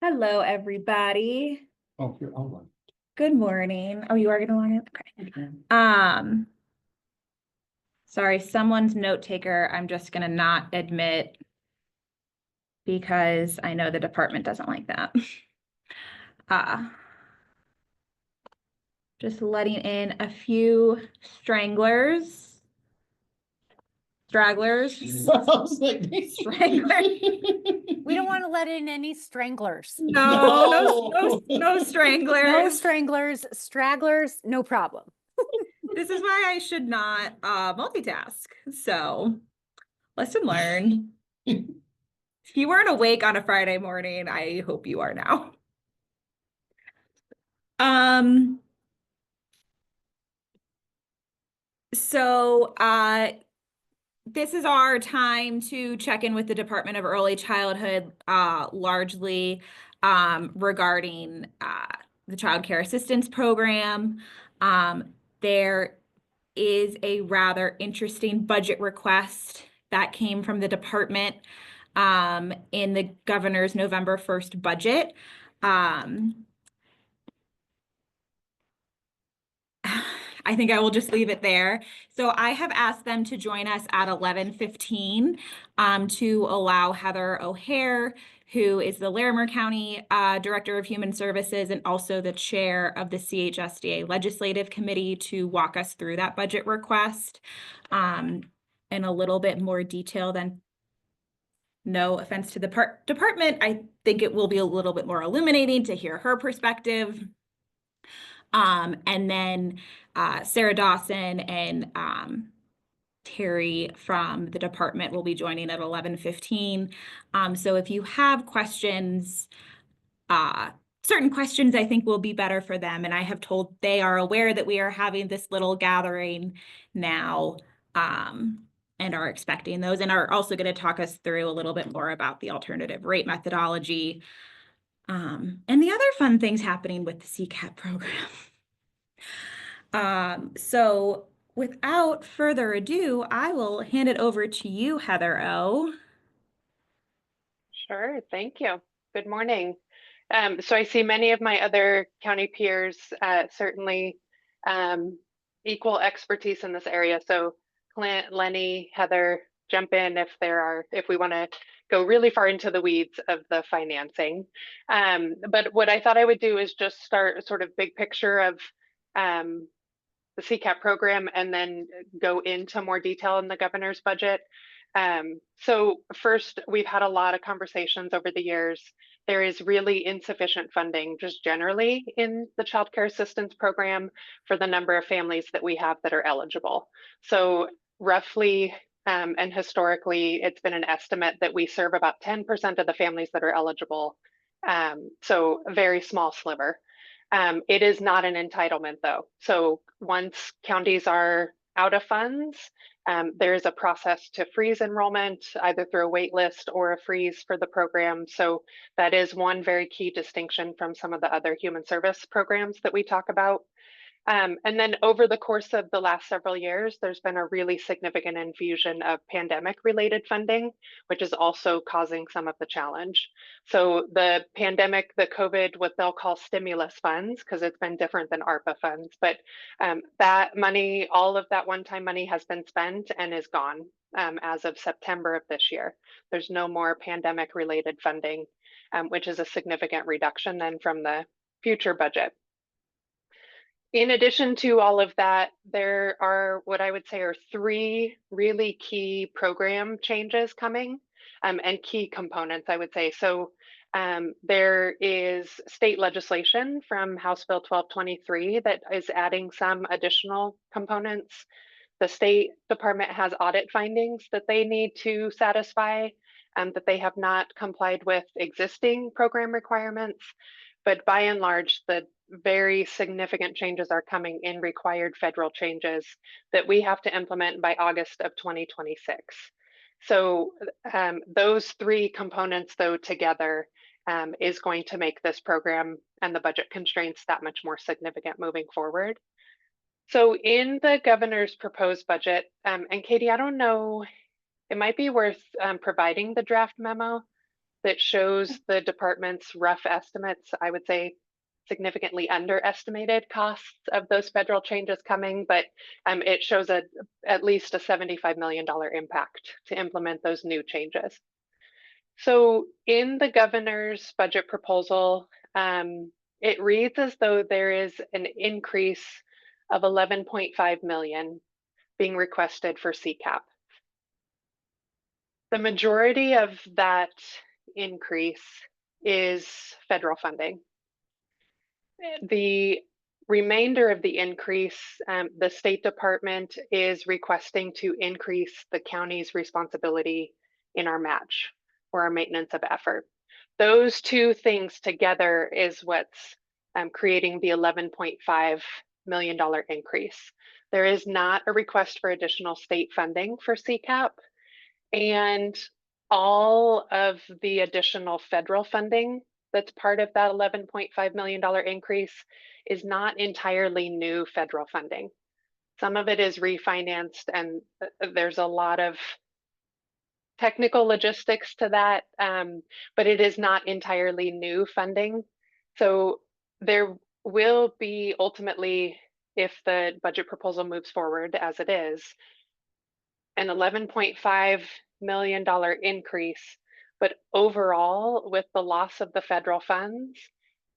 Hello, everybody. Oh, you're online. Good morning. Oh, you are gonna log in? Okay. Okay. Sorry, someone's note taker. I'm just gonna not admit because I know the department doesn't like that. Uh, just letting in a few stragglers, I was like, stranglers. We don't want to let in any stranglers. No No stranglers. stranglers, stragglers, no problem. This is why I should not multitask. So, lesson learned. If you weren't awake on a Friday morning, I hope you are now. Um, so this is our time to check in with the Department of Early Childhood, largely regarding the Child Care Assistance Program. There is a rather interesting budget request that came from the department in the governor's November 1st budget. I think I will just leave it there. So I have asked them to join us at 11:15 to allow Heather O'Hare, who is the Larimer County Director of Human Services and also the chair of the CHSDA Legislative Committee, to walk us through that budget request in a little bit more detail than. No offense to the department, I think it will be a little bit more illuminating to hear her perspective. And then Sarah Dawson and Terry from the department will be joining at 11:15. So if you have questions, certain questions I think will be better for them. And I have told they are aware that we are having this little gathering now and are expecting those, and are also going to talk us through a little bit more about the alternative rate methodology and the other fun things happening with the CCAP program. So without further ado, I will hand it over to you, Heather O. Sure, thank you. Good morning. So I see many of my other county peers certainly equal expertise in this area. So Clint, Lenny, Heather, jump in if we want to go really far into the weeds of the financing. But what I thought I would do is just start sort of big picture of the CCAP program and then go into more detail in the governor's budget. So first, we've had a lot of conversations over the years. There is really insufficient funding just generally in the child care assistance program for the number of families that we have that are eligible. So roughly, and historically, it's been an estimate that we serve about 10% of the families that are eligible. So a very small sliver. It is not an entitlement though. So once counties are out of funds, there is a process to freeze enrollment, either through a wait list or a freeze for the program. So that is one very key distinction from some of the other human service programs that we talk about. And then over the course of the last several years, there's been a really significant infusion of pandemic related funding, which is also causing some of the challenge. So the pandemic, the COVID, what they'll call stimulus funds, because it's been different than ARPA funds, but that money, all of that one-time money has been spent and is gone as of September of this year. There's no more pandemic related funding, which is a significant reduction then from the future budget. In addition to all of that, there are what I would say are three really key program changes coming and key components, I would say. So there is state legislation from House Bill 1223 that is adding some additional components. The State Department has audit findings that they need to satisfy that they have not complied with existing program requirements. But by and large, the very significant changes are coming in required federal changes that we have to implement by August of 2026. So those three components, though, together is going to make this program and the budget constraints that much more significant moving forward. So in the governor's proposed budget, and Katie, I don't know, it might be worth providing the draft memo that shows the department's rough estimates. I would say significantly underestimated costs of those federal changes coming, but it shows at least a $75 million impact to implement those new changes. So in the governor's budget proposal, it reads as though there is an increase of 11.5 million being requested for CCAP. The majority of that increase is federal funding. The remainder of the increase, the State Department is requesting to increase the county's responsibility in our match or our maintenance of effort. Those two things together is what's creating the $11.5 million increase. There is not a request for additional state funding for CCAP, and all of the additional federal funding that's part of that $11.5 million increase is not entirely new federal funding. Some of it is refinanced, and there's a lot of technical logistics to that, but it is not entirely new funding. So there will be ultimately, if the budget proposal moves forward as it is, an $11.5 million increase. But overall, with the loss of the federal funds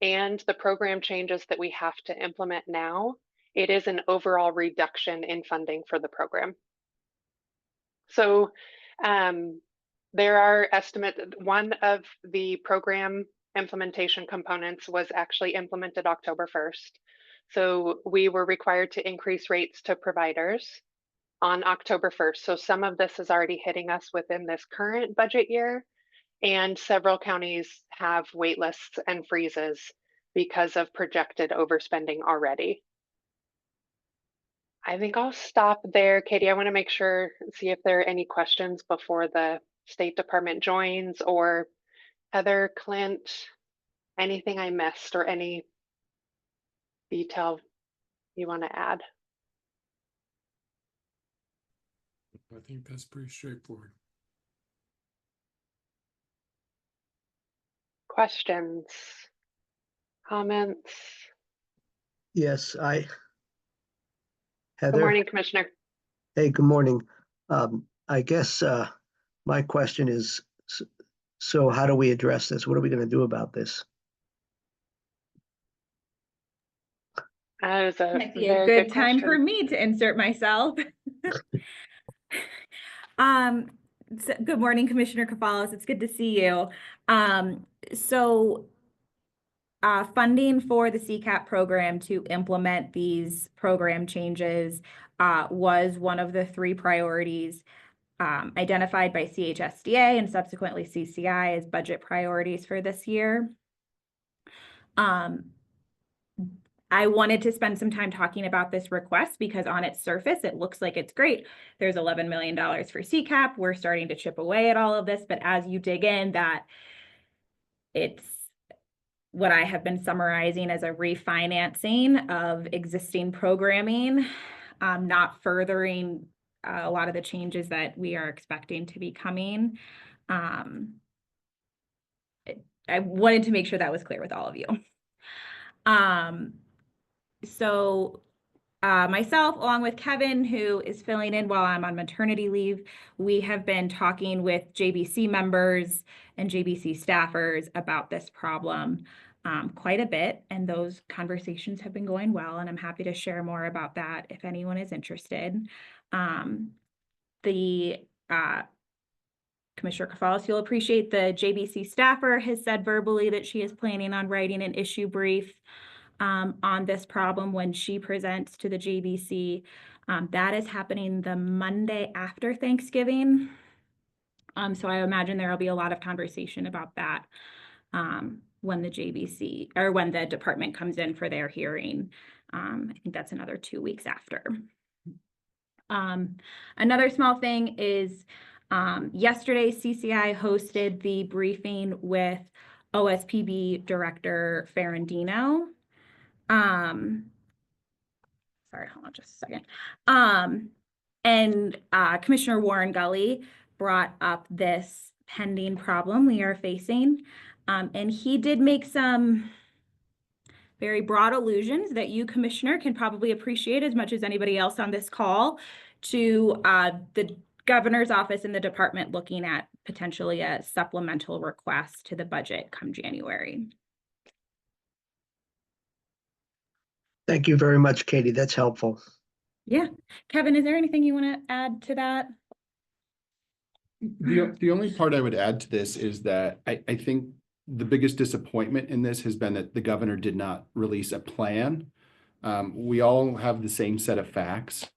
and the program changes that we have to implement now, it is an overall reduction in funding for the program. So there are estimates. One of the program implementation components was actually implemented October 1st. So we were required to increase rates to providers on October 1st. So some of this is already hitting us within this current budget year, and several counties have wait lists and freezes because of projected overspending already. I think I'll stop there. Katie, I want to make sure, see if there are any questions before the State Department joins, or Heather, Clint, anything I missed or any detail you want to add? I think that's pretty straightforward. Questions, comments? Yes, Good Heather. morning, Commissioner. Hey, good morning. I guess my question is, so how do we address this? What are we going to do about this? That is a Might be a very good good time for question. me to insert myself. Good morning, Commissioner Kafalos. It's good to see you. Funding for the CCAP program to implement these program changes was one of the 3 priorities identified by CHSDA and subsequently CCI as budget priorities for this year. I wanted to spend some time talking about this request because on its surface, it looks like it's great. There's $11 million for CCAP. We're starting to chip away at all of this, but as you dig in, that it's what I have been summarizing as a refinancing of existing programming, not furthering a lot of the changes that we are expecting to be coming. I wanted to make sure that was clear with all of you. Myself, along with Kevin, who is filling in while I'm on maternity leave, we have been talking with JBC members and JBC staffers about this problem quite a bit, and those conversations have been going well, and I'm happy to share more about that if anyone is interested. Commissioner Kafalos, you'll appreciate the JBC staffer has said verbally that she is planning on writing an issue brief on this problem when she presents to the JBC. That is happening the Monday after Thanksgiving. So I imagine there will be a lot of conversation about that when the JBC or when the department comes in for their hearing. I think that's another 2 weeks after. Another small thing is yesterday CCI hosted the briefing with OSPB Director Ferrandino. Sorry, hold on just a second. And Commissioner Warren Gully brought up this pending problem we are facing. And he did make some very broad allusions that you, Commissioner, can probably appreciate as much as anybody else on this call to the governor's office and the department looking at potentially a supplemental request to the budget come January. Thank you very much, Katie. That's helpful. Yeah. Kevin, is there anything you want to add to that? The only part I would add to this is that I think the biggest disappointment in this has been that the governor did not release a plan. We all have the same set of facts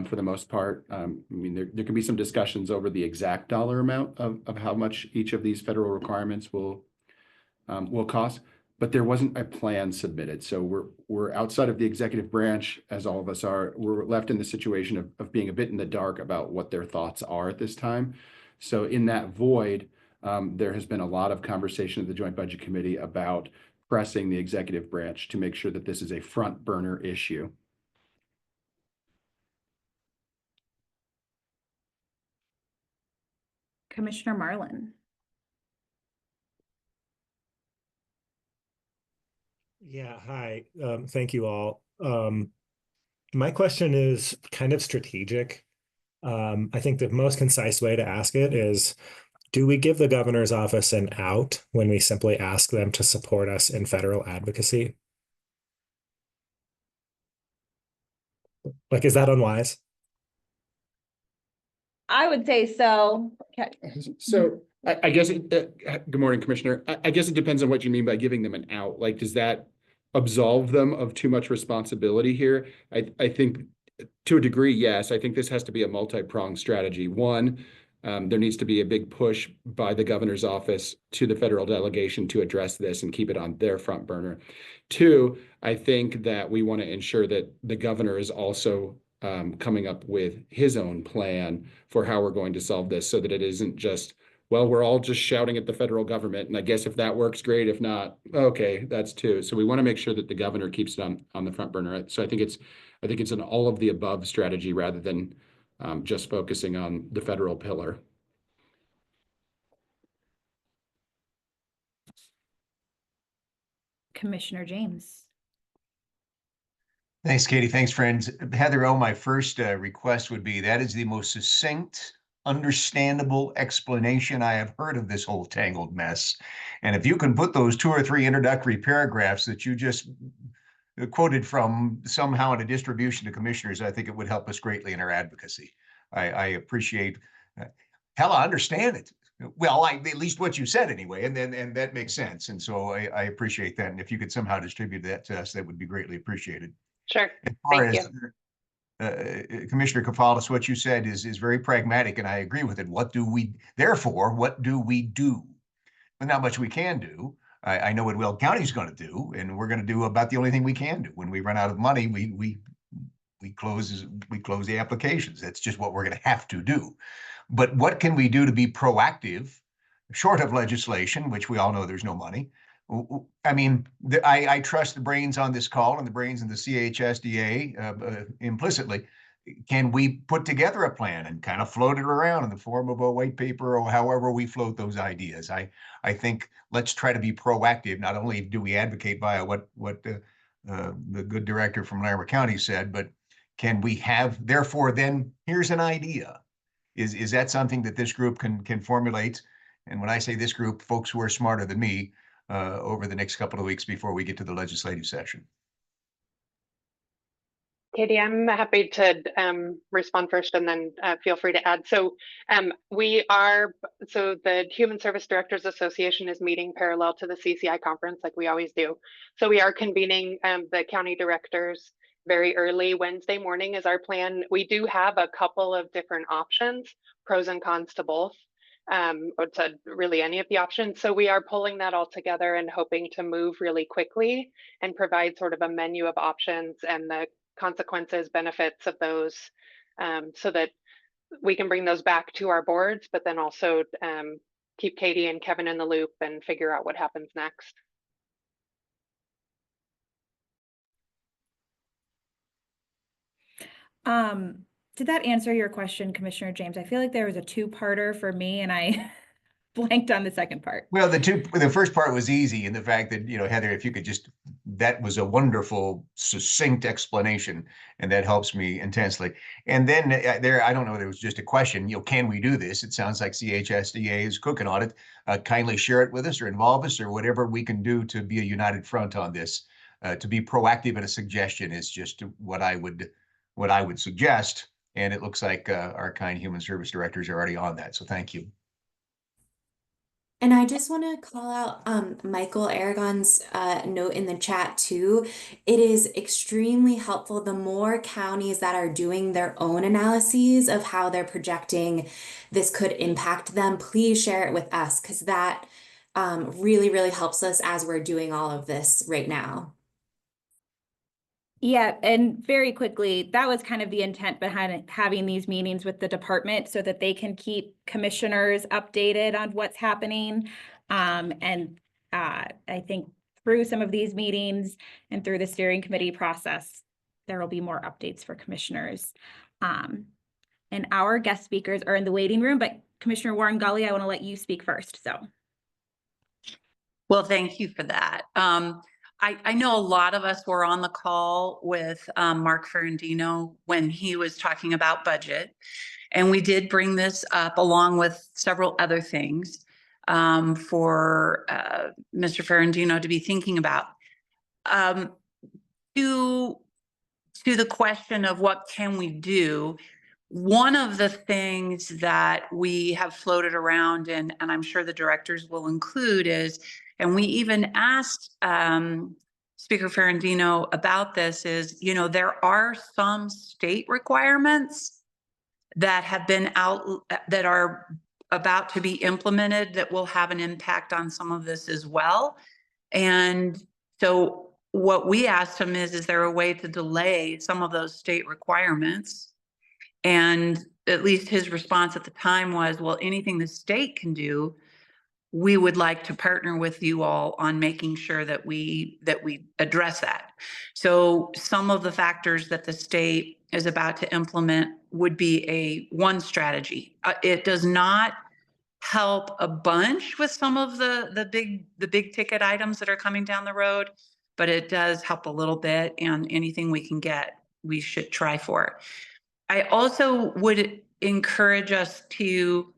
for the most part. I mean, there can be some discussions over the exact dollar amount of how much each of these federal requirements will cost, but there wasn't a plan submitted. So we're outside of the executive branch, as all of us are. We're left in the situation of being a bit in the dark about what their thoughts are at this time. So in that void, there has been a lot of conversation at the Joint Budget Committee about pressing the executive branch to make sure that this is a front burner issue. Commissioner Marlin. Yeah, hi. Thank you all. My question is kind of strategic. I think the most concise way to ask it is, do we give the governor's office an out when we simply ask them to support us in federal advocacy? Like, is that unwise? I would say so. Okay. So I guess, good morning, Commissioner. I guess it depends on what you mean by giving them an out. Like, does that absolve them of too much responsibility here? I think to a degree, yes. I think this has to be a multi-pronged strategy. One, there needs to be a big push by the governor's office to the federal delegation to address this and keep it on their front burner. Two, I think that we want to ensure that the governor is also coming up with his own plan for how we're going to solve this, so that it isn't just, well, we're all just shouting at the federal government, and I guess if that works, great. If not, okay, that's two. So we want to make sure that the governor keeps it on the front burner. So I think it's an all of the above strategy rather than just focusing on the federal pillar. Commissioner James. Thanks, Katie. Thanks, friends. Heather O., my first request would be, that is the most succinct, understandable explanation I have heard of this whole tangled mess. And if you can put those 2 or 3 introductory paragraphs that you just quoted from somehow in a distribution to commissioners, I think it would help us greatly in our advocacy. I appreciate, hell, I understand it. Well, at least what you said anyway, and that makes sense. And so I appreciate that. And if you could somehow distribute that to us, that would be greatly appreciated. Sure. As far Thank as Commissioner Kafalis, what you said is very pragmatic, and I agree with it. What do we do? But not much we can do. I know what Will County is going to do, and we're going to do about the only thing we can do. When we run out of money, we close the applications. That's just what we're going to have to do. But what can we do to be proactive, short of legislation, which we all know there's no money? I mean, I trust the brains on this call and the brains in the CHSDA implicitly. Can we put together a plan and kind of float it around in the form of a white paper or however we float those ideas? I think let's try to be proactive. Not only do we advocate via what the good director from Larimer County said, but can we have, therefore, then here's an idea. Is that something that this group can formulate? And when I say this group, folks who are smarter than me, over the next couple of weeks before we get to the legislative session. Katie, I'm happy to respond first and then feel free to add. So the Human Service Directors Association is meeting parallel to the CCI conference like we always do. So we are convening the county directors very early Wednesday morning is our plan. We do have a couple of different options, pros and cons to both. Or to really any of the options. So we are pulling that all together and hoping to move really quickly and provide sort of a menu of options and the consequences, benefits of those, so that we can bring those back to our boards, but then also keep Katie and Kevin in the loop and figure out what happens next. Did that answer your question, Commissioner James? I feel like there was a two-parter for me, and I blanked on the second part. Well, the first part was easy in the fact that, Heather, if you could that was a wonderful, succinct explanation, and that helps me intensely. And then I don't know, there was just a question, can we do this? It sounds like CHSDA is cooking on it. Kindly share it with us or involve us or whatever we can do to be a united front on this. To be proactive in a suggestion is just what I would suggest. And it looks like our kind human service directors are already on that. So thank you. And I just want to call out Michael Aragon's note in the chat too. It is extremely helpful. The more counties that are doing their own analyses of how they're projecting this could impact them, please share it with us, because that really, really helps us as we're doing all of this right now. Yeah, and very quickly, that was kind of the intent behind having these meetings with the department so that they can keep commissioners updated on what's happening. I think through some of these meetings and through the steering committee process, there will be more updates for commissioners. And our guest speakers are in the waiting room, but Commissioner Warren Gully, I want to let you speak first. Well, thank you for that. I know a lot of us were on the call with Mark Ferrandino when he was talking about budget, and we did bring this up along with several other things for Mr. Ferrandino to be thinking about. To the question of what can we do, one of the things that we have floated around, and I'm sure the directors will include, is, and we even asked Speaker Ferrandino about this, is, there are some state requirements that have been out that are about to be implemented that will have an impact on some of this as well. And so what we asked him is there a way to delay some of those state requirements? And at least his response at the time was, well, anything the state can do, we would like to partner with you all on making sure that we address that. So some of the factors that the state is about to implement would be one strategy. It does not help a bunch with some of the big ticket items that are coming down the road, but it does help a little bit, and anything we can get, we should try for. I also would encourage us to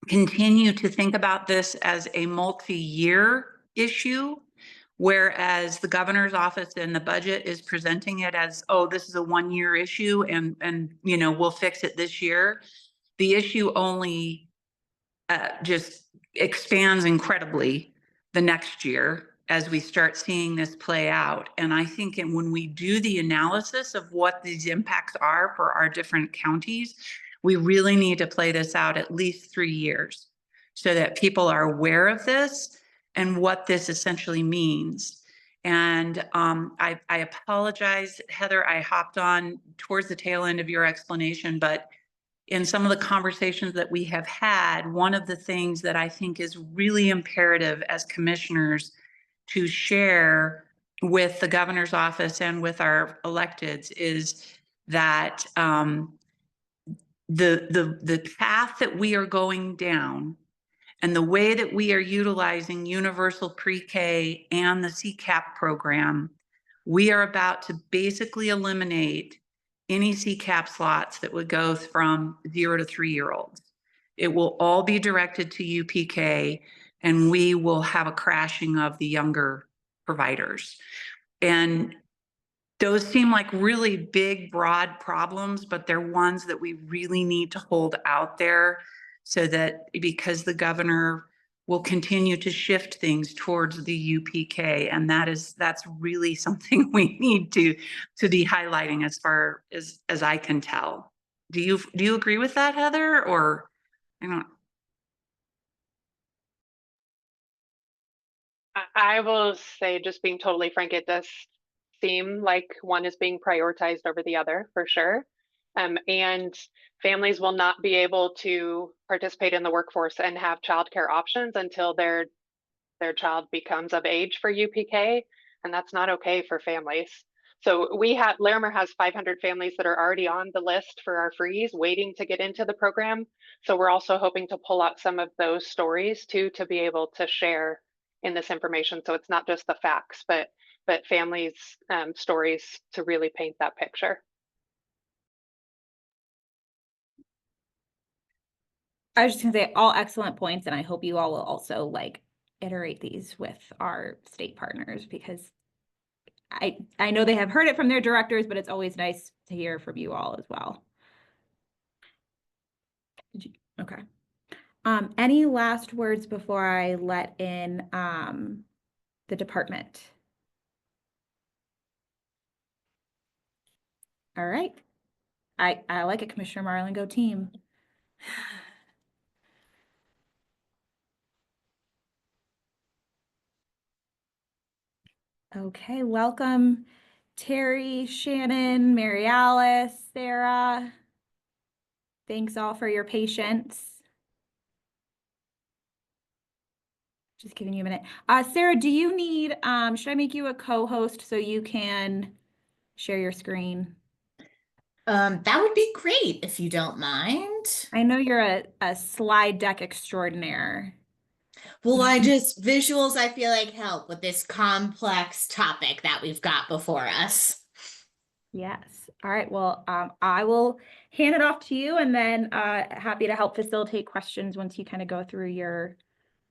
continue to think about this as a multi-year issue, whereas the governor's office and the budget is presenting it as, oh, this is a one-year issue and we'll fix it this year. The issue only just expands incredibly the next year as we start seeing this play out. And I think when we do the analysis of what these impacts are for our different counties, we really need to play this out at least 3 years so that people are aware of this and what this essentially means. And I apologize, Heather, I hopped on towards the tail end of your explanation, but in some of the conversations that we have had, one of the things that I think is really imperative as commissioners to share with the governor's office and with our electeds is that the path that we are going down and the way that we are utilizing universal pre-K and the CCAP program, we are about to basically eliminate any CCAP slots that would go from 0 to 3-year-olds. It will all be directed to UPK, and we will have a crashing of the younger providers. And those seem like really big, broad problems, but they're ones that we really need to hold out there so that, because the governor will continue to shift things towards the UPK, and that's really something we need to be highlighting as far as I can tell. Do you agree with that, Heather? Or I don't. I will say, just being totally frank, it does seem like one is being prioritized over the other for sure. And families will not be able to participate in the workforce and have childcare options until their child becomes of age for UPK, and that's not okay for families. So Larimer has 500 families that are already on the list for our freeze, waiting to get into the program. So we're also hoping to pull out some of those stories too, to be able to share in this information. So it's not just the facts, but families' stories to really paint that picture. I was just gonna say all excellent points, and I hope you all will also like iterate these with our state partners, because I know they have heard it from their directors, but it's always nice to hear from you all as well. Okay. Any last words before I let in the department? All right. I like it, Commissioner Marlin. Go team. Okay, welcome Terry, Shannon, Mary Alice, Sarah. Thanks all for your patience. Just giving you a minute. Sarah, do you need, should I make you a co-host so you can share your screen? That would be great if you don't mind. I know you're a slide deck extraordinaire. Well, visuals I feel like help with this complex topic that we've got before us. Yes. All right. Well, I will hand it off to you, and then happy to help facilitate questions once you kind of go through your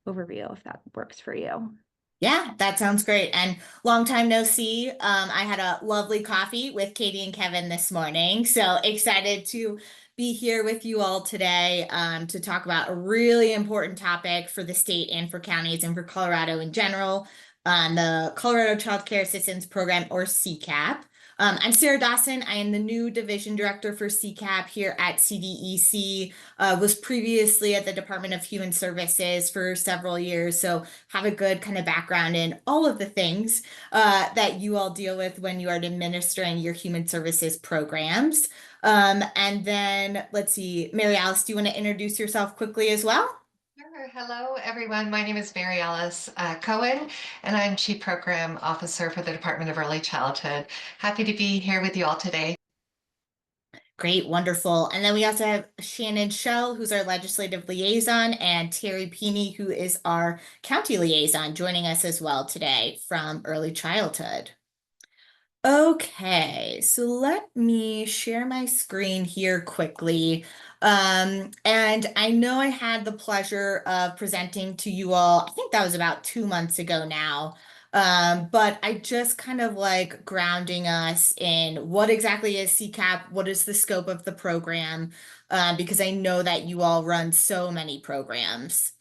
overview, if that works for you. Yeah, that sounds great. And long time no see. I had a lovely coffee with Katie and Kevin this morning. So excited to be here with you all today to talk about a really important topic for the state and for counties and for Colorado in general, the Colorado Child Care Assistance Program, or CCAP. I'm Sarah Dawson. I am the new division director for CCAP here at CDEC. Was previously at the Department of Human Services for several years, so have a good kind of background in all of the things that you all deal with when you are administering your human services programs. And then let's see, Mary Alice, do you want to introduce yourself quickly as well? Sure. Hello, everyone. My name is Mary Alice Cohen, and I'm Chief Program Officer for the Department of Early Childhood. Happy to be here with you all today. Great, wonderful. And then we also have Shannon Schell, who's our legislative liaison, and Terry Peeney, who is our county liaison, joining us as well today from early childhood. Okay, so let me share my screen here quickly. And I know I had the pleasure of presenting to you all, I think that was about 2 months ago now. But I just kind of like grounding us in what exactly is CCAP, what is the scope of the program, because I know that you all run so many programs.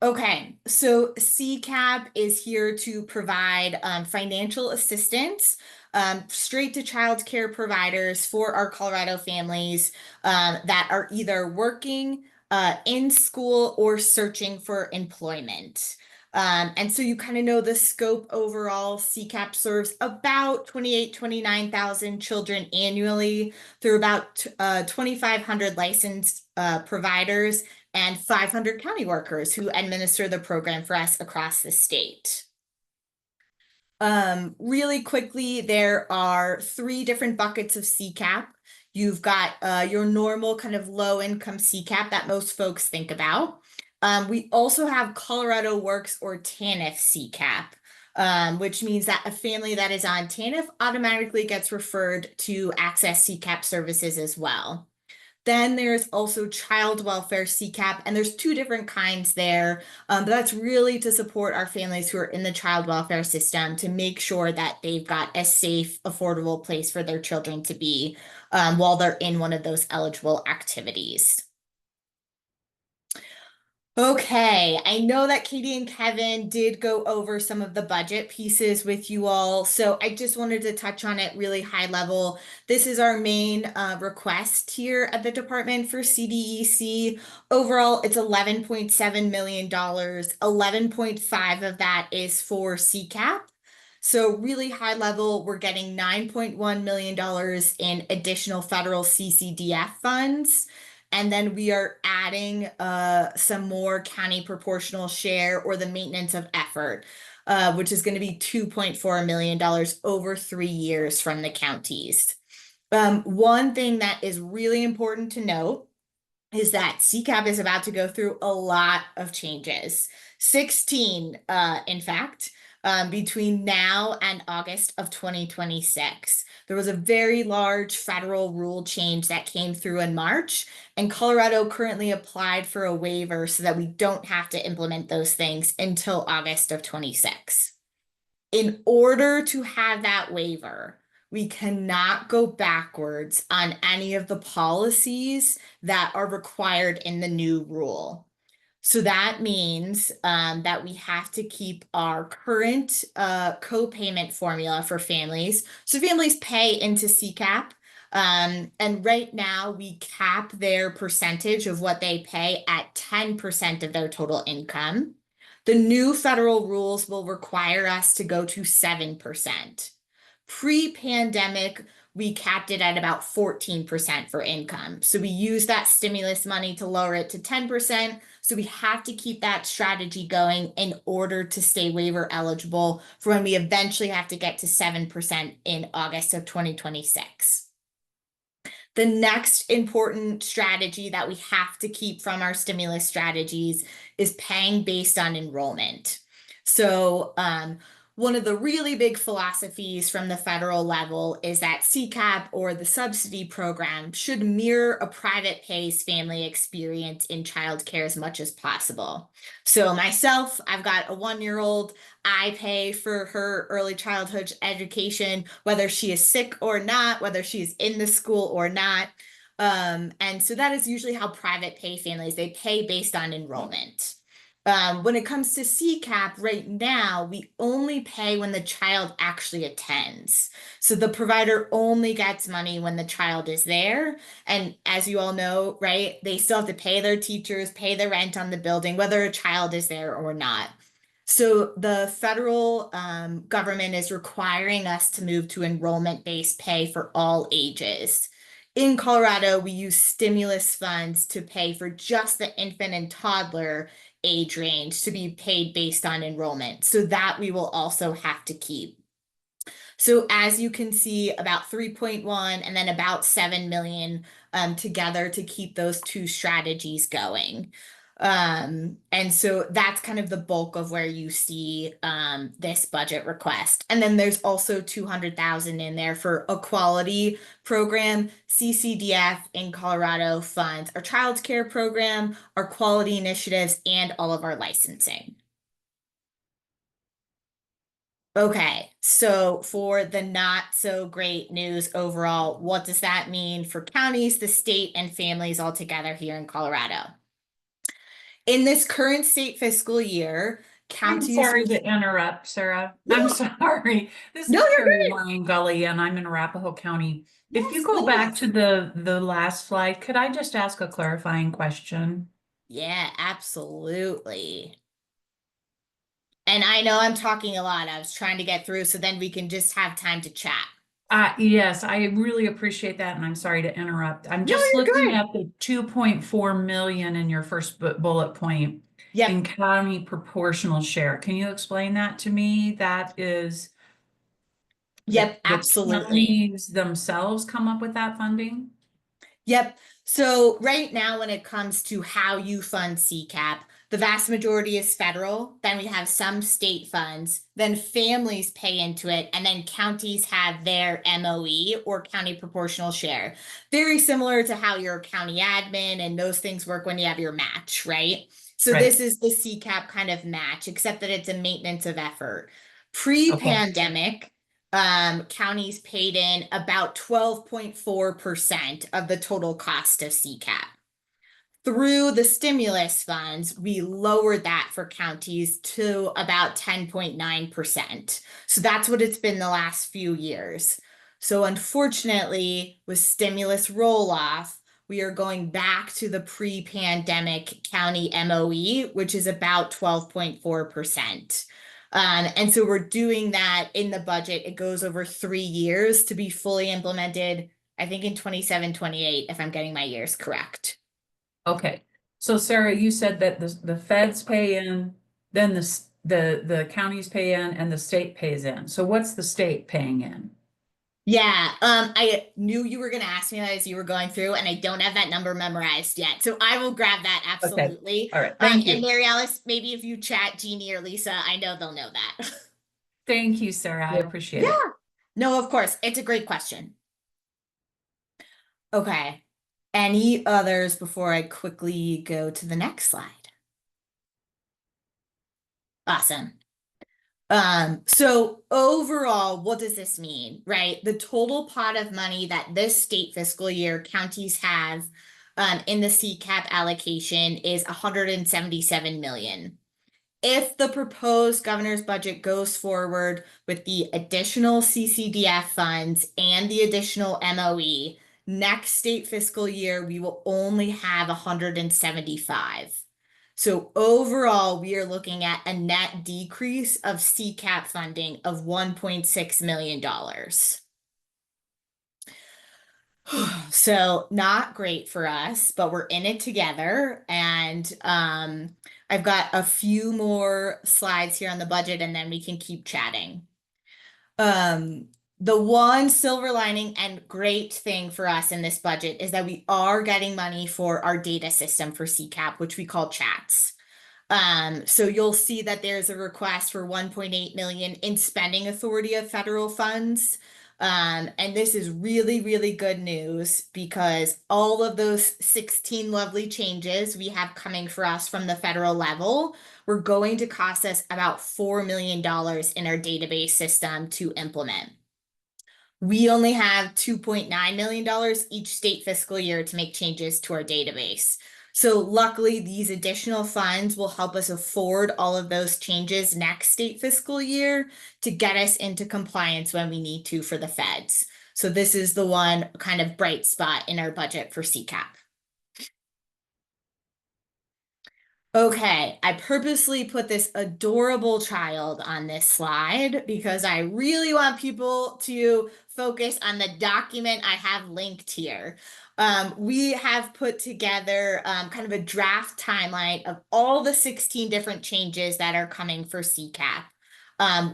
Okay, so CCAP is here to provide financial assistance straight to child care providers for our Colorado families that are either working in school or searching for employment. And so you kind of know the scope overall. CCAP serves about 29,000 children annually through about 2,500 licensed providers and 500 county workers who administer the program for us across the state. Really quickly, there are 3 different buckets of CCAP. You've got your normal kind of low income CCAP that most folks think about. We also have Colorado Works or TANF CCAP, which means that a family that is on TANF automatically gets referred to access CCAP services as well. Then there's also child welfare CCAP, and there's 2 different kinds there, but that's really to support our families who are in the child welfare system to make sure that they've got a safe, affordable place for their children to be while they're in one of those eligible activities. Okay, I know that Katie and Kevin did go over some of the budget pieces with you all, so I just wanted to touch on it really high level. This is our main request here at the department for CDEC. Overall, it's $11.7 million. 11.5 of that is for CCAP. So really high level, we're getting $9.1 million in additional federal CCDF funds. And then we are adding some more county proportional share or the maintenance of effort. which is going to be $2.4 million over 3 years from the counties. One thing that is really important to note is that CCAP is about to go through a lot of changes. 16, in fact, between now and August of 2026. There was a very large federal rule change that came through in March, and Colorado currently applied for a waiver so that we don't have to implement those things until August of 26. In order to have that waiver, we cannot go backwards on any of the policies that are required in the new rule. So that means that we have to keep our current co-payment formula for families. So families pay into CCAP. And right now we cap their percentage of what they pay at 10% of their total income. The new federal rules will require us to go to 7%. Pre-pandemic, we capped it at about 14% for income. So we use that stimulus money to lower it to 10%. So we have to keep that strategy going in order to stay waiver eligible for when we eventually have to get to 7% in August of 2026. The next important strategy that we have to keep from our stimulus strategies is paying based on enrollment. So one of the really big philosophies from the federal level is that CCAP, or the subsidy program, should mirror a private pays family experience in childcare as much as possible. So myself, I've got a 1-year-old. I pay for her early childhood education, whether she is sick or not, whether she's in the school or not. And so that is usually how private pay families, they pay based on enrollment. When it comes to CCAP right now, we only pay when the child actually attends. So the provider only gets money when the child is there. And as you all know, right, they still have to pay their teachers, pay the rent on the building, whether a child is there or not. So the federal government is requiring us to move to enrollment-based pay for all ages. In Colorado, we use stimulus funds to pay for just the infant and toddler age range to be paid based on enrollment. So that we will also have to keep. So as you can see, about 3.1 and then about 7 million together to keep those two strategies going. And so that's kind of the bulk of where you see this budget request. And then there's also 200,000 in there for a quality program. CCDF in Colorado funds our child care program, our quality initiatives, and all of our licensing. Okay, so for the not so great news overall, what does that mean for counties, the state, and families all together here in Colorado? In this current state fiscal year, counties— I'm sorry to interrupt, Sarah. I'm sorry. This is Carrie Wayne Gully, and I'm in Arapahoe County. If you go back to the last slide, could I just ask a clarifying question? Yeah, absolutely. And I know I'm talking a lot. I was trying to get through so then we can just have time to chat. Yes, I really appreciate that, and I'm sorry to interrupt. I'm just looking at the 2.4 million in your first bullet point in county proportional share. Can you explain that to me? That is, absolutely. The counties themselves come up with that funding? Yep. So right now, when it comes to how you fund CCAP, the vast majority is federal. Then we have some state funds. Then families pay into it. And then counties have their MOE, or county proportional share. Very similar to how your county admin and those things work when you have your match, right? So this is the CCAP kind of match, except that it's a maintenance of effort. Pre-pandemic, counties paid in about 12.4% of the total cost of CCAP. Through the stimulus funds, we lowered that for counties to about 10.9%. So that's what it's been the last few years. So unfortunately, with stimulus roll-off, we are going back to the pre-pandemic county MOE, which is about 12.4%. And so we're doing that in the budget. It goes over 3 years to be fully implemented, I think in 27, 28, if I'm getting my years correct. Okay. So Sarah, you said that the feds pay in, then the counties pay in and the state pays in. So what's the state paying in? Yeah, I knew you were going to ask me that as you were going through, and I don't have that number memorized yet. So I will grab that absolutely. All right. Thank you. And Mary Alice, maybe if you chat Jeannie or Lisa, I know they'll know that. Thank you, Sarah. I appreciate it. Yeah. No, of course. It's a great question. Okay. Any others before I quickly go to the next slide? Awesome. So overall, what does this mean, right? The total pot of money that this state fiscal year counties have in the CCAP allocation is 177 million. If the proposed governor's budget goes forward with the additional CCDF funds and the additional MOE, next state fiscal year, we will only have 175. So overall, we are looking at a net decrease of CCAP funding of $1.6 million. So not great for us, but we're in it together. And I've got a few more slides here on the budget, and then we can keep chatting. The one silver lining and great thing for us in this budget is that we are getting money for our data system for CCAP, which we call CHATS. So you'll see that there's a request for 1.8 million in spending authority of federal funds. And this is really, really good news because all of those 16 lovely changes we have coming for us from the federal level were going to cost us about $4 million in our database system to implement. We only have $2.9 million each state fiscal year to make changes to our database. So luckily, these additional funds will help us afford all of those changes next state fiscal year to get us into compliance when we need to for the feds. So this is the one kind of bright spot in our budget for CCAP. Okay, I purposely put this adorable child on this slide because I really want people to focus on the document I have linked here. We have put together kind of a draft timeline of all the 16 different changes that are coming for CCAP.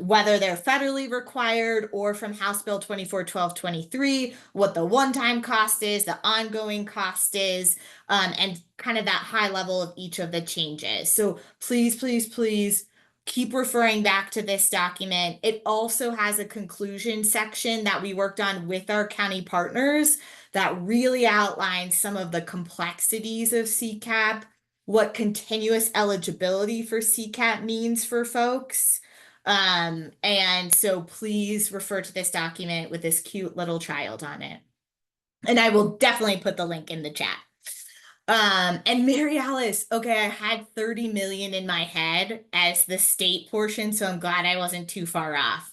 Whether they're federally required or from House Bill 241223, what the one-time cost is, the ongoing cost is, and kind of that high level of each of the changes. So please, please, please keep referring back to this document. It also has a conclusion section that we worked on with our county partners that really outlines some of the complexities of CCAP, what continuous eligibility for CCAP means for folks. And so please refer to this document with this cute little child on it. And I will definitely put the link in the chat. And Mary Alice, okay, I had 30 million in my head as the state portion, so I'm glad I wasn't too far off.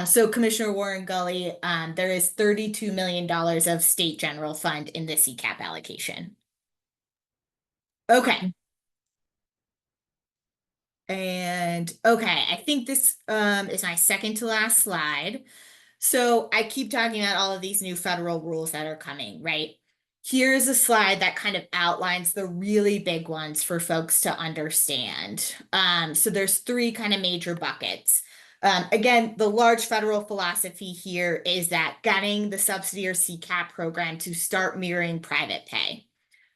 So Commissioner Warren Gully, there is $32 million of state general fund in the CCAP allocation. Okay. And okay, I think this is my second to last slide. So I keep talking about all of these new federal rules that are coming, right? Here's a slide that kind of outlines the really big ones for folks to understand. So there's three kind of major buckets. Again, the large federal philosophy here is that getting the subsidy or CCAP program to start mirroring private pay.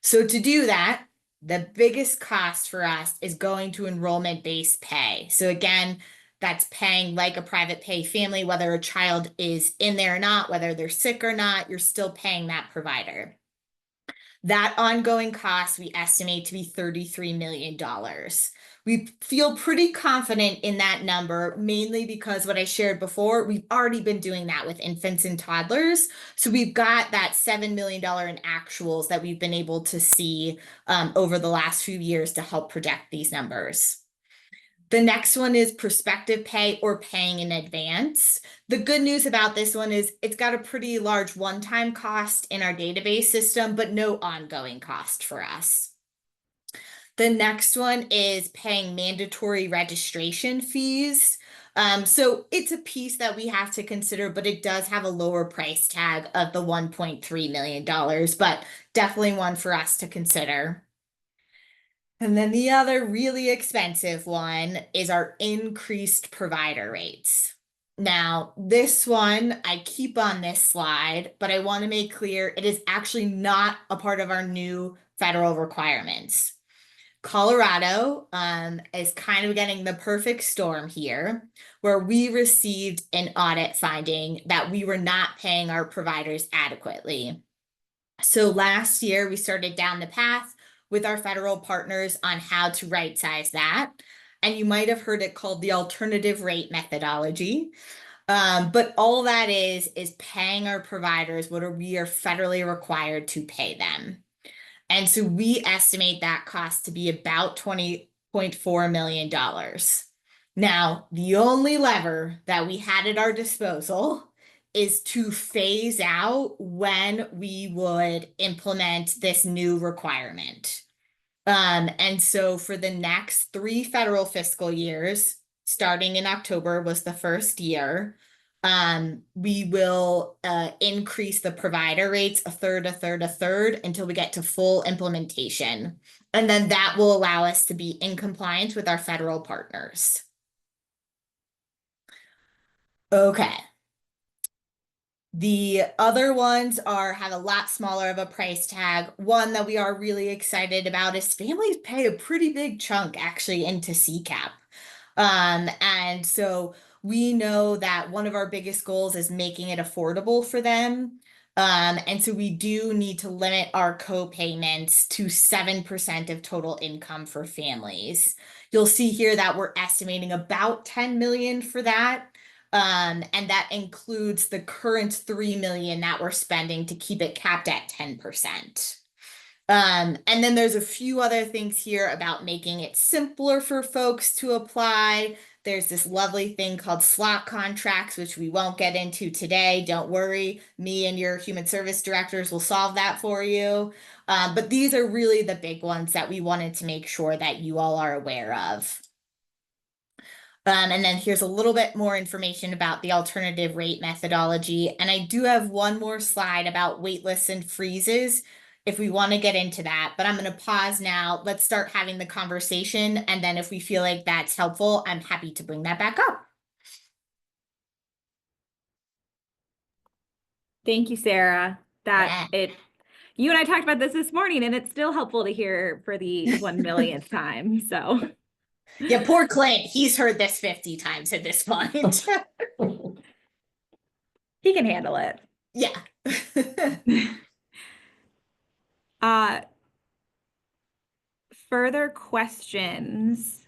So to do that, the biggest cost for us is going to enrollment-based pay. So again, that's paying like a private pay family, whether a child is in there or not, whether they're sick or not, you're still paying that provider. That ongoing cost we estimate to be $33 million. We feel pretty confident in that number, mainly because what I shared before, we've already been doing that with infants and toddlers. So we've got that $7 million in actuals that we've been able to see over the last few years to help project these numbers. The next one is prospective pay or paying in advance. The good news about this one is it's got a pretty large one-time cost in our database system, but no ongoing cost for us. The next one is paying mandatory registration fees. So it's a piece that we have to consider, but it does have a lower price tag of the $1.3 million, but definitely one for us to consider. And then the other really expensive one is our increased provider rates. Now, this one I keep on this slide, but I want to make clear it is actually not a part of our new federal requirements. Colorado is kind of getting the perfect storm here, where we received an audit finding that we were not paying our providers adequately. So last year, we started down the path with our federal partners on how to right size that. And you might have heard it called the alternative rate methodology. But all that is paying our providers what we are federally required to pay them. And so we estimate that cost to be about $20.4 million. Now, the only lever that we had at our disposal is to phase out when we would implement this new requirement. And so for the next 3 federal fiscal years, starting in October was the first year, we will increase the provider rates a third until we get to full implementation. And then that will allow us to be in compliance with our federal partners. Okay. The other ones have a lot smaller of a price tag. One that we are really excited about is families pay a pretty big chunk actually into CCAP. And so we know that one of our biggest goals is making it affordable for them. And so we do need to limit our co-payments to 7% of total income for families. You'll see here that we're estimating about 10 million for that. And that includes the current 3 million that we're spending to keep it capped at 10%. And then there's a few other things here about making it simpler for folks to apply. There's this lovely thing called slot contracts, which we won't get into today. Don't worry, me and your human service directors will solve that for you. But these are really the big ones that we wanted to make sure that you all are aware of. And then here's a little bit more information about the alternative rate methodology. And I do have one more slide about waitlists and freezes if we want to get into that, but I'm going to pause now. Let's start having the conversation. And then if we feel like that's helpful, I'm happy to bring that back up. Thank you, Sarah. You and I talked about this morning, and it's still helpful to hear for the 1 millionth time. So. Yeah, poor Clint. He's heard this 50 times at this point. He can handle it. Yeah. Further questions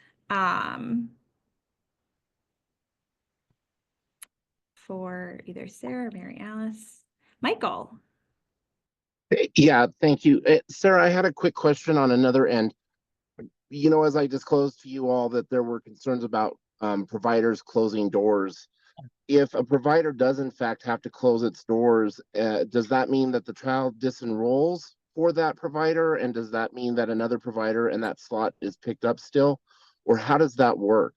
for either Sarah or Mary Alice? Michael. Yeah, thank you. Sarah, I had a quick question on another end. You know, as I disclosed to you all that there were concerns about providers closing doors. If a provider does in fact have to close its doors, does that mean that the child disenrolls for that provider? And does that mean that another provider in that slot is picked up still? Or how does that work?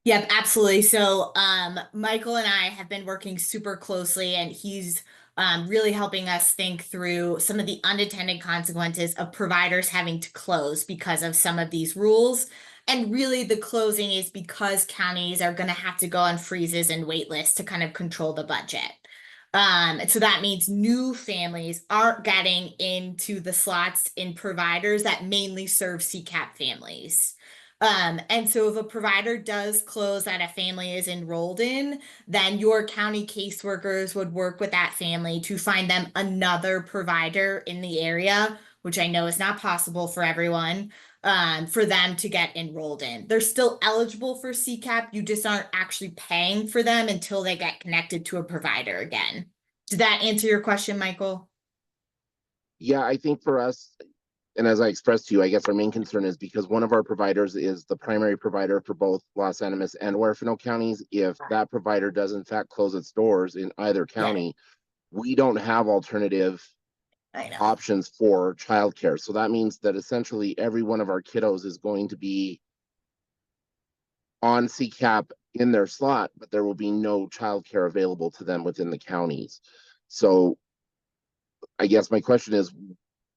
Yep, absolutely. So Michael and I have been working super closely, and he's really helping us think through some of the unintended consequences of providers having to close because of some of these rules. And really the closing is because counties are going to have to go on freezes and wait lists to kind of control the budget. So that means new families aren't getting into the slots in providers that mainly serve CCAP families. And so if a provider does close that a family is enrolled in, then your county caseworkers would work with that family to find them another provider in the area, which I know is not possible for everyone, for them to get enrolled in. They're still eligible for CCAP, you just aren't actually paying for them until they get connected to a provider again. Did that answer your question, Michael? Yeah, I think for us, and as I expressed to you, I guess our main concern is because one of our providers is the primary provider for both Los Animas and Huerfano counties. If that provider does in fact close its doors in either county, we don't have alternative options for childcare. So that means that essentially every one of our kiddos is going to be on CCAP in their slot, but there will be no childcare available to them within the counties. So I guess my question is,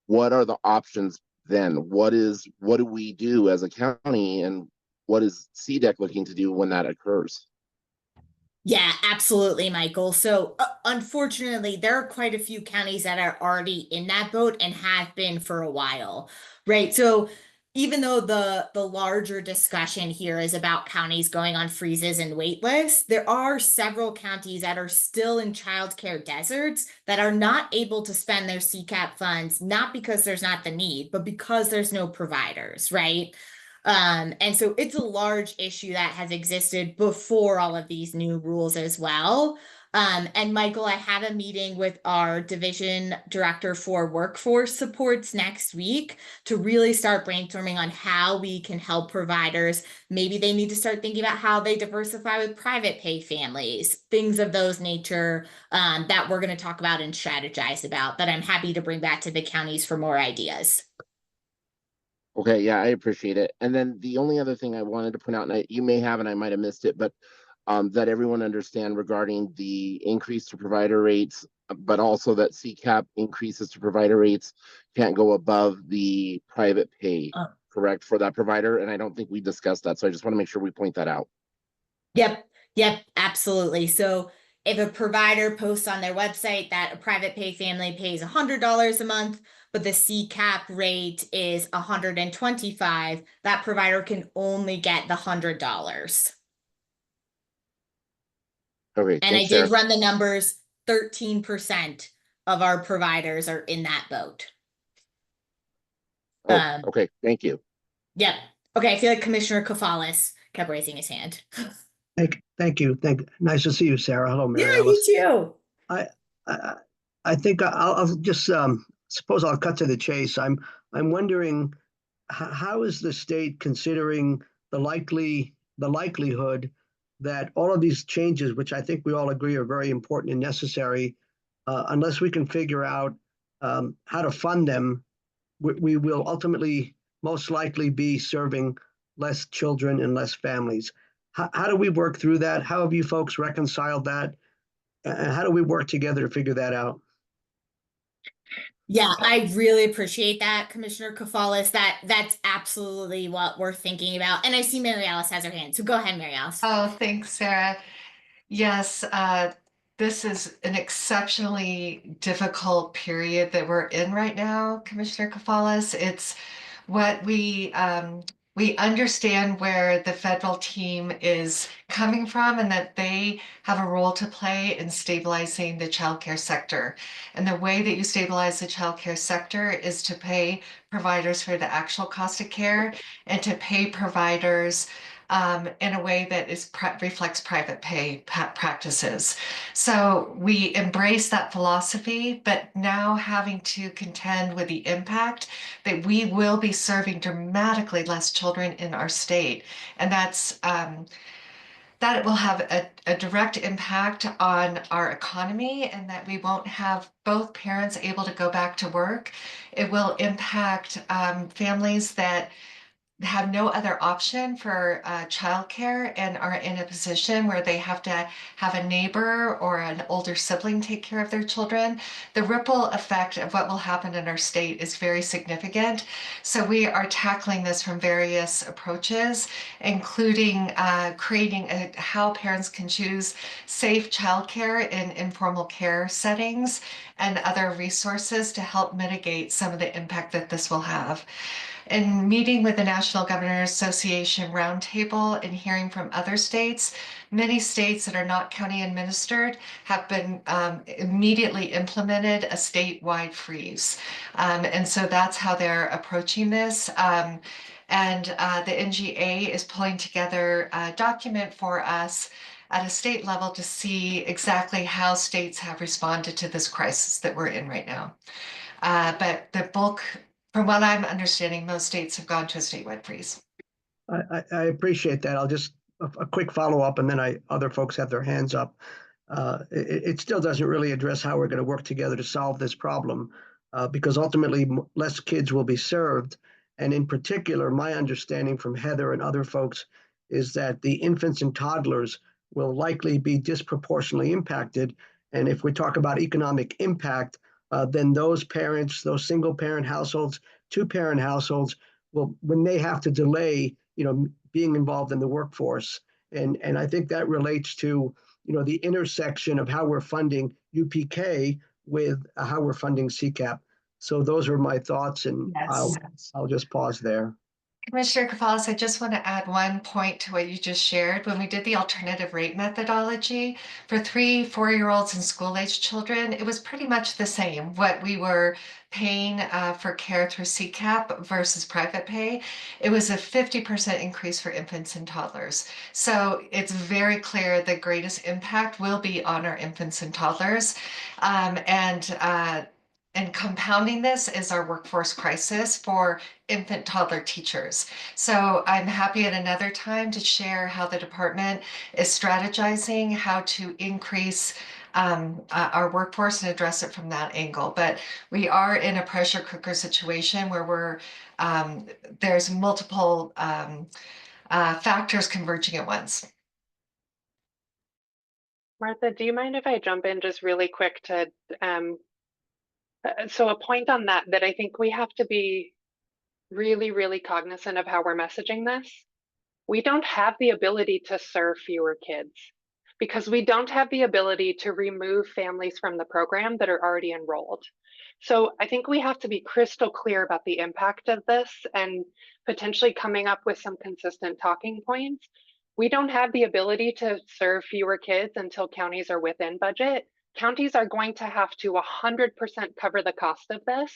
what are the options then? What do we do as a county, and what is CDEC looking to do when that occurs? Yeah, absolutely, Michael. So unfortunately, there are quite a few counties that are already in that boat and have been for a while, right? So even though the larger discussion here is about counties going on freezes and wait lists, there are several counties that are still in childcare deserts that are not able to spend their CCAP funds, not because there's not the need, but because there's no providers, right? And so it's a large issue that has existed before all of these new rules as well. And Michael, I have a meeting with our division director for workforce supports next week to really start brainstorming on how we can help providers. Maybe they need to start thinking about how they diversify with private pay families, things of those nature that we're going to talk about and strategize about, that I'm happy to bring back to the counties for more ideas. Okay, yeah, I appreciate it. And then the only other thing I wanted to point out, and you may have, and I might have missed it, but that everyone understand regarding the increase to provider rates, but also that CCAP increases to provider rates can't go above the private pay, correct, for that provider? And I don't think we discussed that, so I just want to make sure we point that out. Yep, absolutely. So if a provider posts on their website that a private pay family pays $100 a month, but the CCAP rate is $125, that provider can only get the $100. Okay, And I thanks, did Sarah. run the numbers, 13% of our providers are in that boat. Oh, okay, thank you. Yep. Okay, I feel like Commissioner Kafalis kept raising his hand. Thank you. Nice to see you, Sarah. Hello, Mary Yeah, Alice. you too. I think I'll just suppose I'll cut to the chase. I'm wondering how is the state considering the likelihood that all of these changes, which I think we all agree are very important and necessary, unless we can figure out how to fund them, we will ultimately most likely be serving less children and less families. How do we work through that? How have you folks reconciled that? And how do we work together to figure that out? Yeah, I really appreciate that, Commissioner Kafalis. That's absolutely what we're thinking about. And I see Mary Alice has her hand. So go ahead, Mary Alice. Oh, thanks, Sarah. Yes, this is an exceptionally difficult period that we're in right now, Commissioner Kafalis. It's what we understand where the federal team is coming from and that they have a role to play in stabilizing the childcare sector. And the way that you stabilize the childcare sector is to pay providers for the actual cost of care and to pay providers in a way that reflects private pay practices. So we embrace that philosophy, but now having to contend with the impact that we will be serving dramatically less children in our state. And that's that it will have a direct impact on our economy and that we won't have both parents able to go back to work. It will impact families that have no other option for childcare and are in a position where they have to have a neighbor or an older sibling take care of their children. The ripple effect of what will happen in our state is very significant. So we are tackling this from various approaches, including creating how parents can choose safe childcare in informal care settings and other resources to help mitigate some of the impact that this will have. In meeting with the National Governors Association Roundtable and hearing from other states, many states that are not county administered have been immediately implemented a statewide freeze. And so that's how they're approaching this. And the NGA is pulling together a document for us at a state level to see exactly how states have responded to this crisis that we're in right now. But the bulk, from what I'm understanding, most states have gone to a statewide freeze. I appreciate that. I'll just a quick follow up, and then other folks have their hands up. It still doesn't really address how we're going to work together to solve this problem, because ultimately less kids will be served. And in particular, my understanding from Heather and other folks is that the infants and toddlers will likely be disproportionately impacted. And if we talk about economic impact, then those parents, those single parent households two-parent households will, when they have to delay, being involved in the workforce. And I think that relates to, the intersection of how we're funding UPK with how we're funding CCAP. So those are my thoughts, and Yes. I'll just pause there. Commissioner Kafalis, I just want to add one point to what you just shared. When we did the alternative rate methodology for 3-4-year-olds and school-age children, it was pretty much the same. What we were paying for care through CCAP versus private pay, it was a 50% increase for infants and toddlers. So it's very clear the greatest impact will be on our infants and toddlers. And compounding this is our workforce crisis for infant toddler teachers. So I'm happy at another time to share how the department is strategizing how to increase our workforce and address it from that angle. But we are in a pressure cooker situation where there's multiple factors converging at once. Martha, do you mind if I jump in just really quick to so a point on that I think we have to be really, really cognizant of how we're messaging this. We don't have the ability to serve fewer kids because we don't have the ability to remove families from the program that are already enrolled. So I think we have to be crystal clear about the impact of this and potentially coming up with some consistent talking points. We don't have the ability to serve fewer kids until counties are within budget. Counties are going to have to 100% cover the cost of this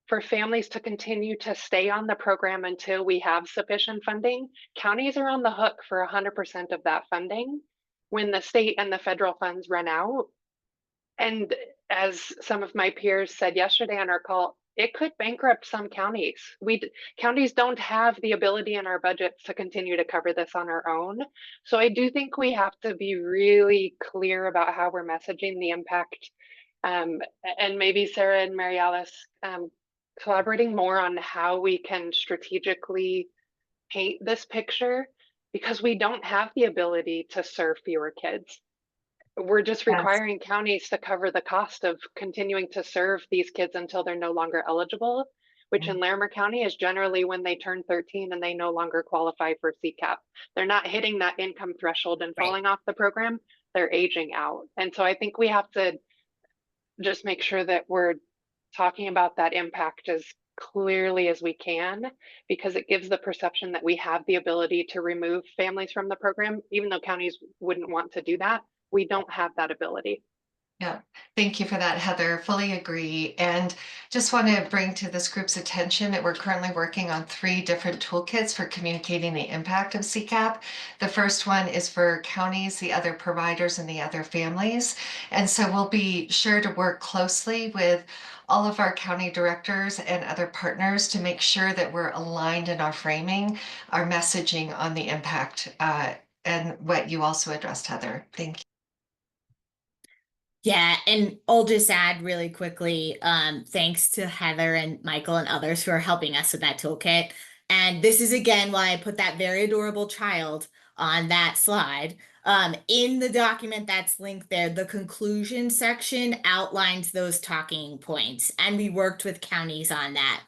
for families to continue to stay on the program until we have sufficient funding. Counties are on the hook for 100% of that funding when the state and the federal funds run out. And as some of my peers said yesterday on our call, it could bankrupt some counties. Counties don't have the ability in our budgets to continue to cover this on our own. So I do think we have to be really clear about how we're messaging the impact. And maybe Sarah and Mary Alice collaborating more on how we can strategically paint this picture, because we don't have the ability to serve fewer kids. We're just requiring counties to cover the cost of continuing to serve these kids until they're no longer eligible, which in Larimer County is generally when they turn 13 and they no longer qualify for CCAP. They're not hitting that income threshold and falling off the program, they're aging out. And so I think we have to just make sure that we're talking about that impact as clearly as we can, because it gives the perception that we have the ability to remove families from the program, even though counties wouldn't want to do that. We don't have that ability. Yeah, thank you for that, Heather. Fully agree. And just want to bring to this group's attention that we're currently working on 3 different toolkits for communicating the impact of CCAP. The first one is for counties, the other providers, and the other families. And so we'll be sure to work closely with all of our county directors and other partners to make sure that we're aligned in our framing, our messaging on the impact, and what you also addressed, Heather. Thank you. Yeah, and I'll just add really quickly, thanks to Heather and Michael and others who are helping us with that toolkit. And this is again why I put that very adorable child on that slide. In the document that's linked there, the conclusion section outlines those talking points, and we worked with counties on that.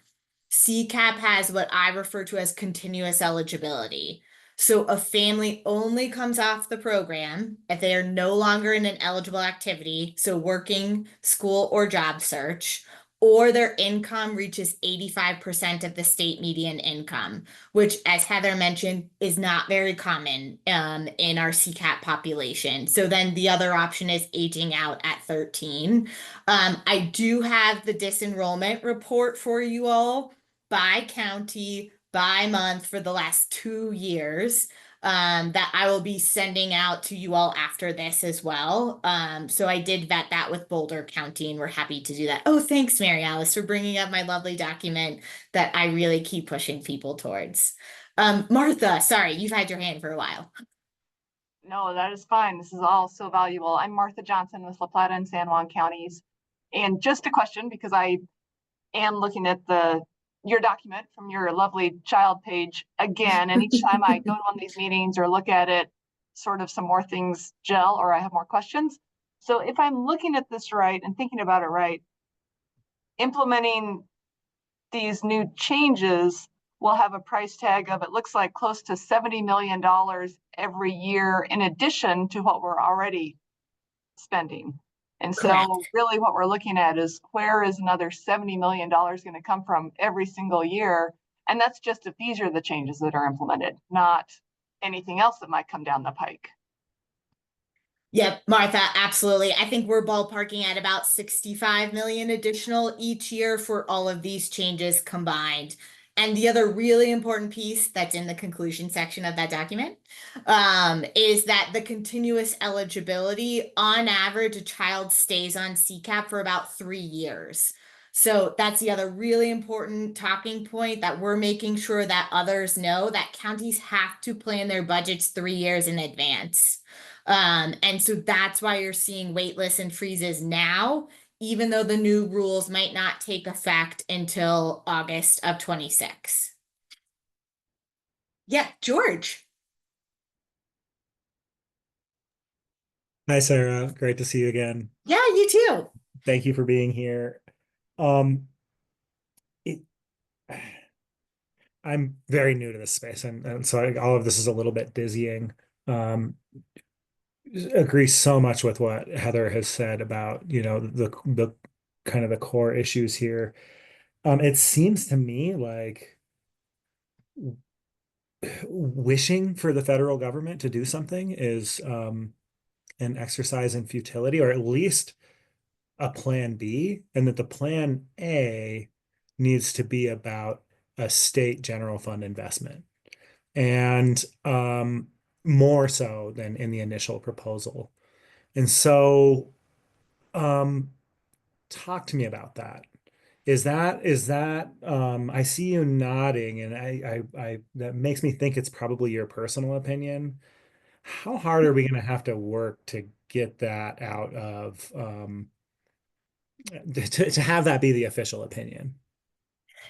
CCAP has what I refer to as continuous eligibility. So a family only comes off the program if they are no longer in an eligible activity, so working, school, or job search, or their income reaches 85% of the state median income, which, as Heather mentioned, is not very common in our CCAP population. So then the other option is aging out at 13. I do have the disenrollment report for you all by county, by month for the last 2 years, that I will be sending out to you all after this as well. So I did vet that with Boulder County, and we're happy to do that. Oh, thanks, Mary Alice, for bringing up my lovely document that I really keep pushing people towards. Martha, sorry, you've had your hand for a while. No, that is fine. This is all so valuable. I'm Martha Johnson with La Plata and San Juan counties. And just a question, because I am looking at your document from your lovely child page again, and each time I go to one of these meetings or look at it, sort of some more things gel or I have more questions. So if I'm looking at this right and thinking about it right, implementing these new changes will have a price tag of, it looks like, close to $70 million every year in addition to what we're already spending. And Correct. so really what we're looking at is, where is another $70 million going to come from every single year? And that's just if these are the changes that are implemented, not anything else that might come down the pike. Yep, Martha, absolutely. I think we're ballparking at about 65 million additional each year for all of these changes combined. And the other really important piece that's in the conclusion section of that document is that the continuous eligibility, on average, a child stays on CCAP for about 3 years. So that's the other really important talking point that we're making sure that others know, that counties have to plan their budgets 3 years in advance. And so that's why you're seeing wait lists and freezes now, even though the new rules might not take effect until August of 26. Yeah, George. Hi, Sarah. Great to see you again. Yeah, you too. Thank you for being here. I'm very new to this space, and so all of this is a little bit dizzying. Agree so much with what Heather has said about, the kind of the core issues here. It seems to me like wishing for the federal government to do something is an exercise in futility, or at least a plan B, and that the plan A needs to be about a state general fund investment, and more so than in the initial proposal. And so talk to me about that. Is that I see you nodding, and I that makes me think it's probably your personal opinion. How hard are we going to have to work to get that out of to have that be the official opinion?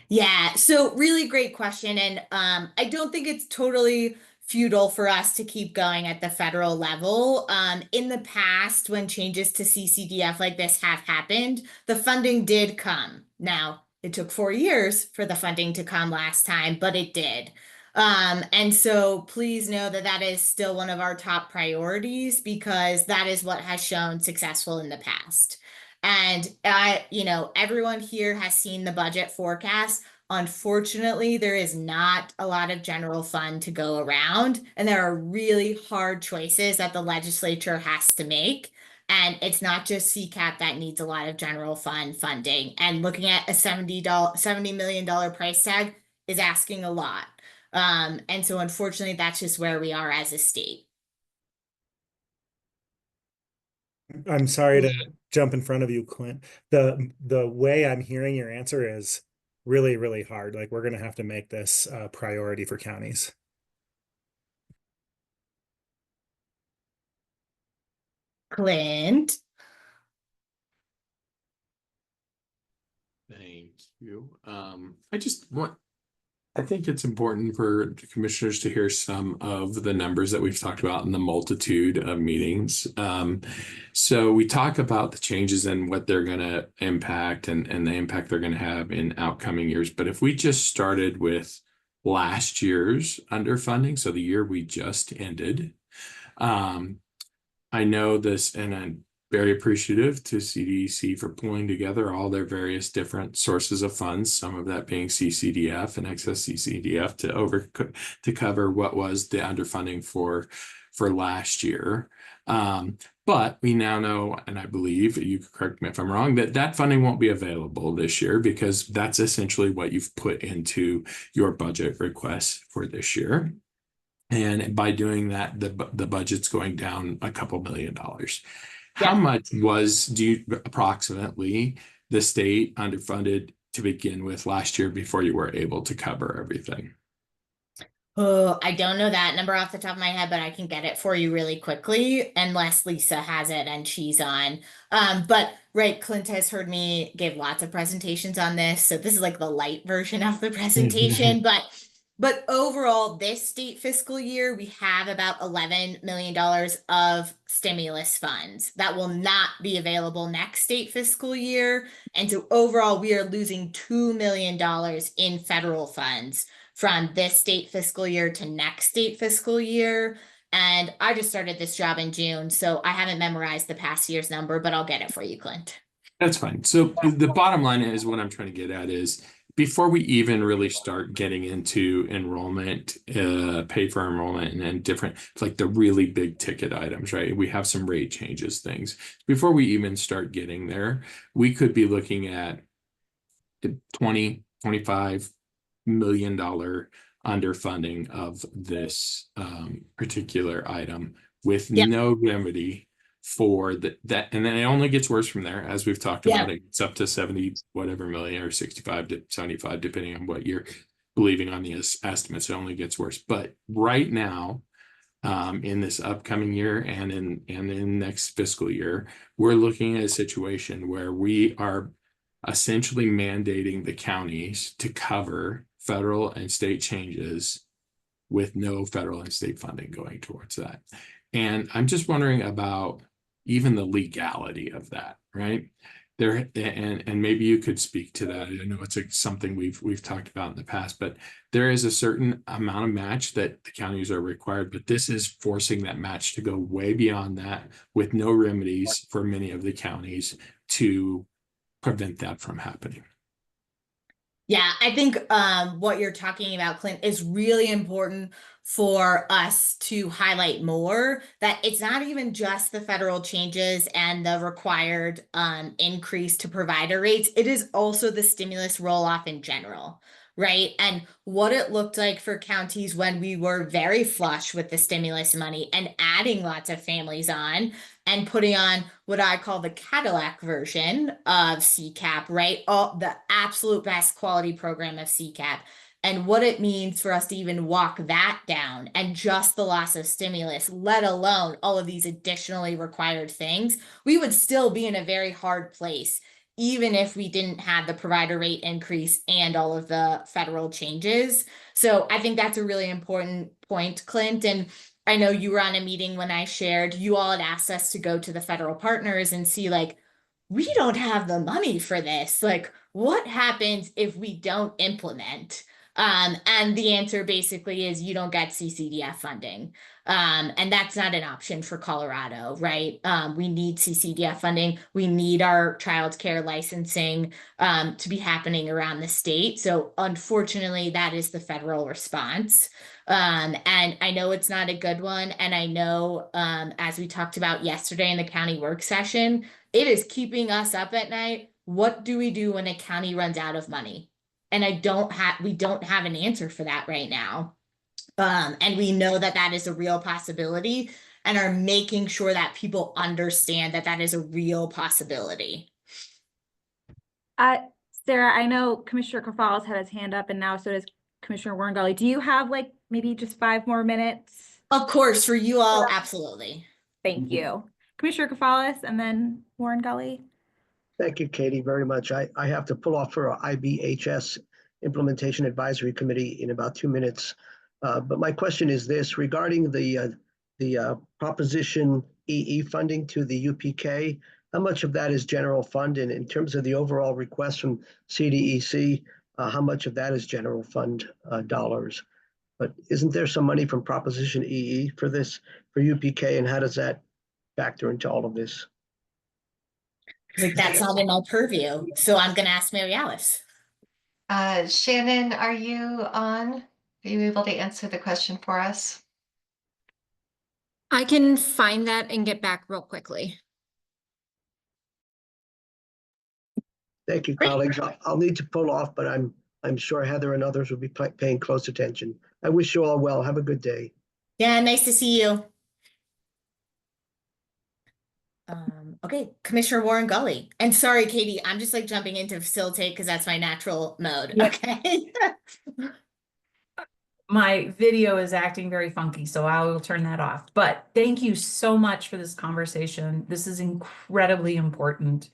Yeah, so really great question. And I don't think it's totally futile for us to keep going at the federal level. In the past, when changes to CCDF like this have happened, the funding did come. Now, it took 4 years for the funding to come last time, but it did. And so please know that that is still one of our top priorities, because that is what has shown successful in the past. And everyone here has seen the budget forecast. Unfortunately, there is not a lot of general fund to go around, and there are really hard choices that the legislature has to make. And it's not just CCAP that needs a lot of general fund funding. And looking at a $70 million price tag is asking a lot. And so unfortunately, that's just where we are as a state. I'm sorry to jump in front of you, Clint. The way I'm hearing your answer is really, really hard. Like, we're going to have to make this a priority for counties. Clint. Thank you. I think it's important for the commissioners to hear some of the numbers that we've talked about in the multitude of meetings. So we talk about the changes and what they're going to impact and the impact they're going to have in outcoming years. But if we just started with last year's underfunding, so the year we just ended, I know this, and I'm very appreciative to CDEC for pulling together all their various different sources of funds, some of that being CCDF and excess CCDF to cover what was the underfunding for last year. But we now know, and I believe, you can correct me if I'm wrong, that funding won't be available this year, because that's essentially what you've put into your budget request for this year. And by doing that, the budget's going down a couple $1 million. How much approximately the state underfunded to begin with last year before you were able to cover everything? Oh, I don't know that number off the top of my head, but I can get it for you really quickly, unless Lisa has it and she's on. But right, Clint has heard me give lots of presentations on this, so this is like the light version of the presentation. But But overall, this state fiscal year, we have about $11 million of stimulus funds that will not be available next state fiscal year. And so overall, we are losing $2 million in federal funds from this state fiscal year to next state fiscal year. And I just started this job in June, so I haven't memorized the past year's number, but I'll get it for you, Clint. That's fine. So the bottom line is what I'm trying to get at is before we even really start getting into enrollment, pay for enrollment and different, like the really big ticket items, right? We have some rate changes things. Before we even start getting there, we could be looking at $20-25 million underfunding of this particular item with no remedy for that, and then it only gets worse from there, as we've talked about. It's up to 70 whatever million, or 65 to 75, depending on what you're believing on the estimates. It only gets worse. But right now, in this upcoming year and in next fiscal year, we're looking at a situation where we are essentially mandating the counties to cover federal and state changes with no federal and state funding going towards that. And I'm just wondering about even the legality of that, right? There, and maybe you could speak to that. I know it's something we've talked about in the past, but there is a certain amount of match that the counties are required, but this is forcing that match to go way beyond that with no remedies for many of the counties to prevent that from happening. Yeah, I think what you're talking about, Clint, is really important for us to highlight more, that it's not even just the federal changes and the required increase to provider rates. It is also the stimulus roll-off in general, right? And what it looked like for counties when we were very flush with the stimulus money and adding lots of families on and putting on what I call the Cadillac version of CCAP, right? All the absolute best quality program of CCAP. And what it means for us to even walk that down, and just the loss of stimulus, let alone all of these additionally required things, we would still be in a very hard place, even if we didn't have the provider rate increase and all of the federal changes. So I think that's a really important point, Clint. And I know you were on a meeting when I shared, you all had asked us to go to the federal partners and see, like, we don't have the money for this. Like, what happens if we don't implement? And the answer basically is you don't get CCDF funding. And that's not an option for Colorado, right? We need CCDF funding. We need our childcare licensing to be happening around the state. So unfortunately, that is the federal response. And I know it's not a good one. And I know, as we talked about yesterday in the county work session, it is keeping us up at night. What do we do when a county runs out of money? And we don't have an answer for that right now. And we know that that is a real possibility, and are making sure that people understand that that is a real possibility. Sarah, I know Commissioner Kafal's had his hand up, and now so does Commissioner Warren-Gully. Do you have like maybe just 5 more minutes? Of course, for you all, absolutely. Thank you. Commissioner Kafalis and then Warren-Gully. Thank you, Katie, very much. I have to pull off for a IBHS Implementation Advisory Committee in about 2 minutes. But my question is this: regarding the Proposition EE funding to the UPK, how much of that is general fund? And in terms of the overall request from CDEC, how much of that is general fund dollars? But isn't there some money from Proposition EE for this, for UPK, and how does that factor into all of this? Like, that's not in my purview. So I'm going to ask Mary Alice. Shannon, are you on? Are you able to answer the question for us? I can find that and get back real quickly. Thank you, colleagues. I'll need to pull off, but I'm sure Heather and others will be paying close attention. I wish you all well. Have a good day. Yeah, nice to see you. Okay, Commissioner Warren-Gully. And sorry, Katie, I'm just like jumping in to facilitate because that's my natural mode. Yep. Okay. My video is acting very funky, so I will turn that off. But thank you so much for this conversation. This is incredibly important.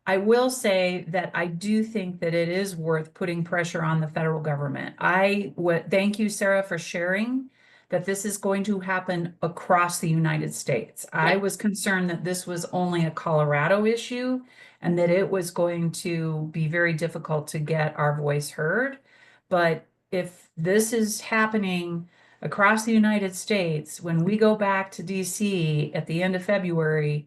I will say that I do think that it is worth putting pressure on the federal government. I would thank you, Sarah, for sharing that this is going to happen across the United States. I was concerned that this was only a Colorado issue and that it was going to be very difficult to get our voice heard. But if this is happening across the United States, when we go back to DC at the end of February,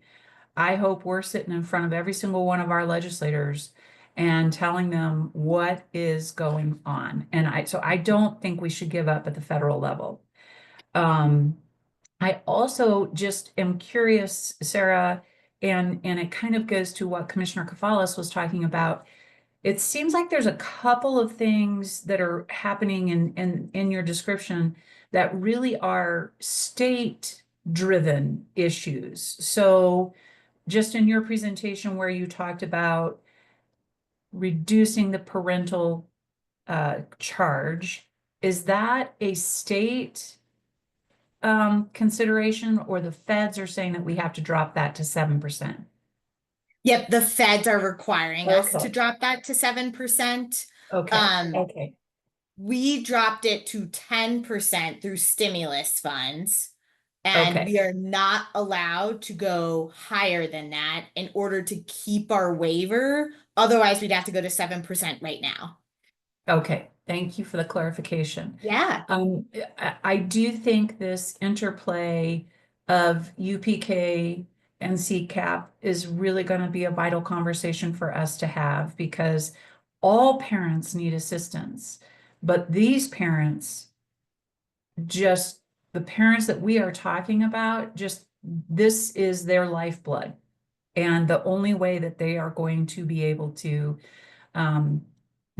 I hope we're sitting in front of every single one of our legislators and telling them what is going on. And so I don't think we should give up at the federal level. I also just am curious, Sarah, and it kind of goes to what Commissioner Kafalis was talking about. It seems like there's a couple of things that are happening in your description that really are state-driven issues. So just in your presentation where you talked about reducing the parental charge, is that a state consideration, or the feds are saying that we have to drop that to 7%? Yep, the feds are requiring us to Okay. drop that to 7%. Okay. Okay. We dropped it to 10% through stimulus funds. And Okay. we are not allowed to go higher than that in order to keep our waiver. Otherwise, we'd have to go to 7% right now. Okay, thank you for the clarification. Yeah. I do think this interplay of UPK and CCAP is really going to be a vital conversation for us to have, because all parents need assistance, but these parents, just the parents that we are talking about, just this is their lifeblood. And the only way that they are going to be able to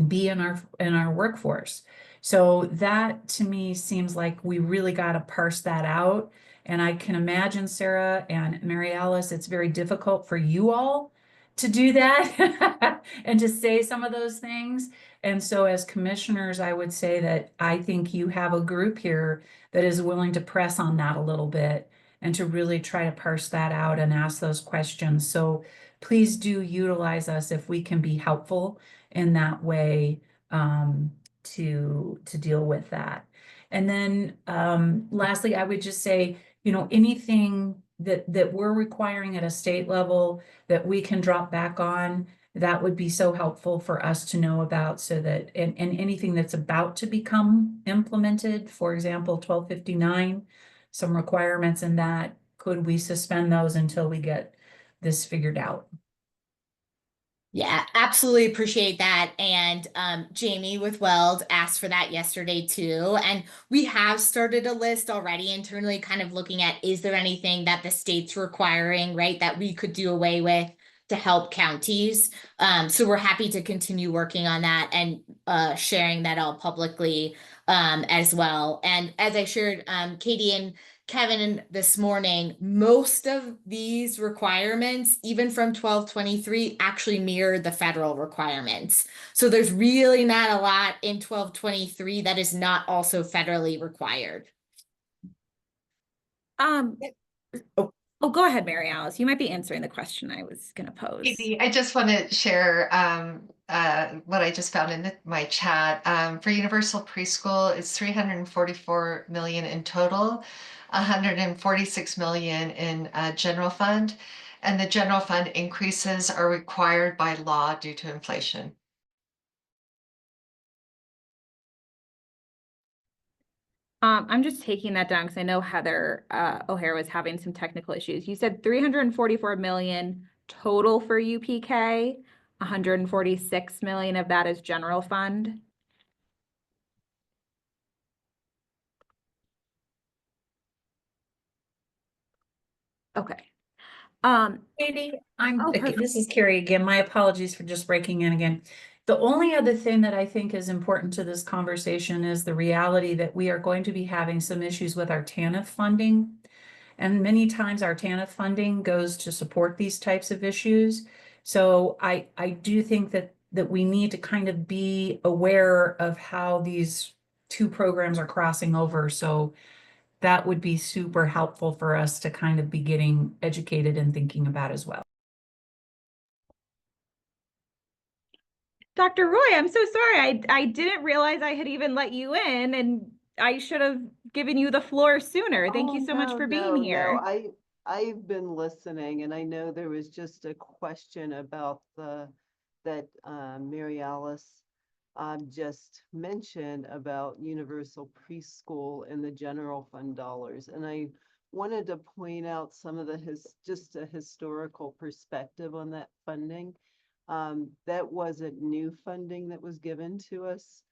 be in our workforce. So that to me seems like we really got to parse that out. And I can imagine, Sarah and Mary Alice, it's very difficult for you all to do that and to say some of those things. And so as commissioners, I would say that I think you have a group here that is willing to press on that a little bit and to really try to parse that out and ask those questions. So please do utilize us if we can be helpful in that way, to deal with that. And then lastly, I would just say, anything that we're requiring at a state level that we can drop back on, that would be so helpful for us to know about, so that and anything that's about to become implemented, for example, 1259, some requirements in that, could we suspend those until we get this figured out? Yeah, absolutely appreciate that. And Jamie with Weld asked for that yesterday too. And we have started a list already internally, kind of looking at, is there anything that the state's requiring, right, that we could do away with to help counties? So we're happy to continue working on that and sharing that all publicly as well. And as I shared, Katie and Kevin this morning, most of these requirements, even from 1223, actually mirror the federal requirements. So there's really not a lot in 1223 that is not also federally required. Oh, go ahead, Mary Alice. You might be answering the question I was going to pose. Katie, I just want to share what I just found in my chat. For universal preschool, it's 344 million in total, 146 million in general fund, and the general fund increases are required by law due to inflation. I'm just taking that down because I know Heather O'Hare was having some technical issues. You said 344 million total for UPK, 146 million of that is general fund. Okay. Katie, perfect. this is Carrie again. My apologies for just breaking in again. The only other thing that I think is important to this conversation is the reality that we are going to be having some issues with our TANF funding. And many times our TANF funding goes to support these types of issues. So I do think that we need to kind of be aware of how these two programs are crossing over. So that would be super helpful for us to kind of be getting educated and thinking about as well. Dr. Roy, I'm so sorry. I didn't realize I had even let you in, and I should have given you the floor sooner. Thank you so much for being here. I've been listening, and I know there was just a question about that Mary Alice just mentioned about universal preschool and the general fund dollars. And I wanted to point out some of the just a historical perspective on that funding. That wasn't new funding that was given to us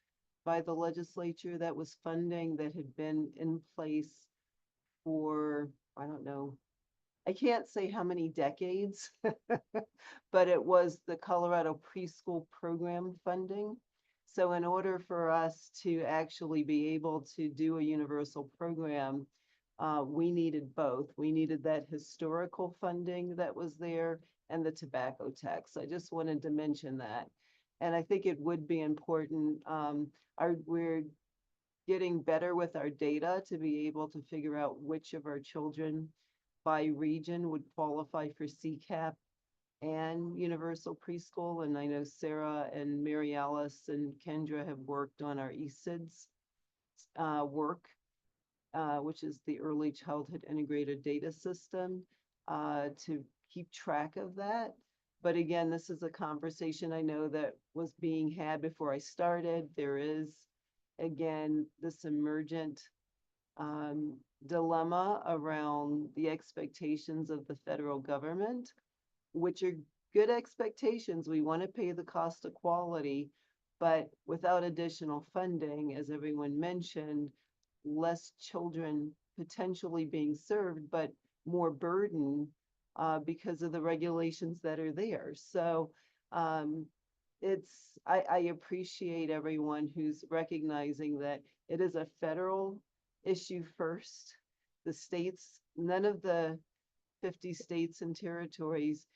by the legislature. That was funding that had been in place for, I don't know, I can't say how many decades, but it was the Colorado preschool program funding. So in order for us to actually be able to do a universal program, we needed both. We needed that historical funding that was there and the tobacco tax. I just wanted to mention that. And I think it would be important. We're getting better with our data to be able to figure out which of our children by region would qualify for CCAP and universal preschool. And I know Sarah and Mary Alice and Kendra have worked on our ESIDS work, which is the Early Childhood Integrated Data System, to keep track of that. But again, this is a conversation I know that was being had before I started. There is, again, this emergent dilemma around the expectations of the federal government, which are good expectations. We want to pay the cost of quality, but without additional funding, as everyone mentioned, less children potentially being served, but more burden because of the regulations that are there. So I appreciate everyone who's recognizing that it is a federal issue first. The states, none of the 50 states and territories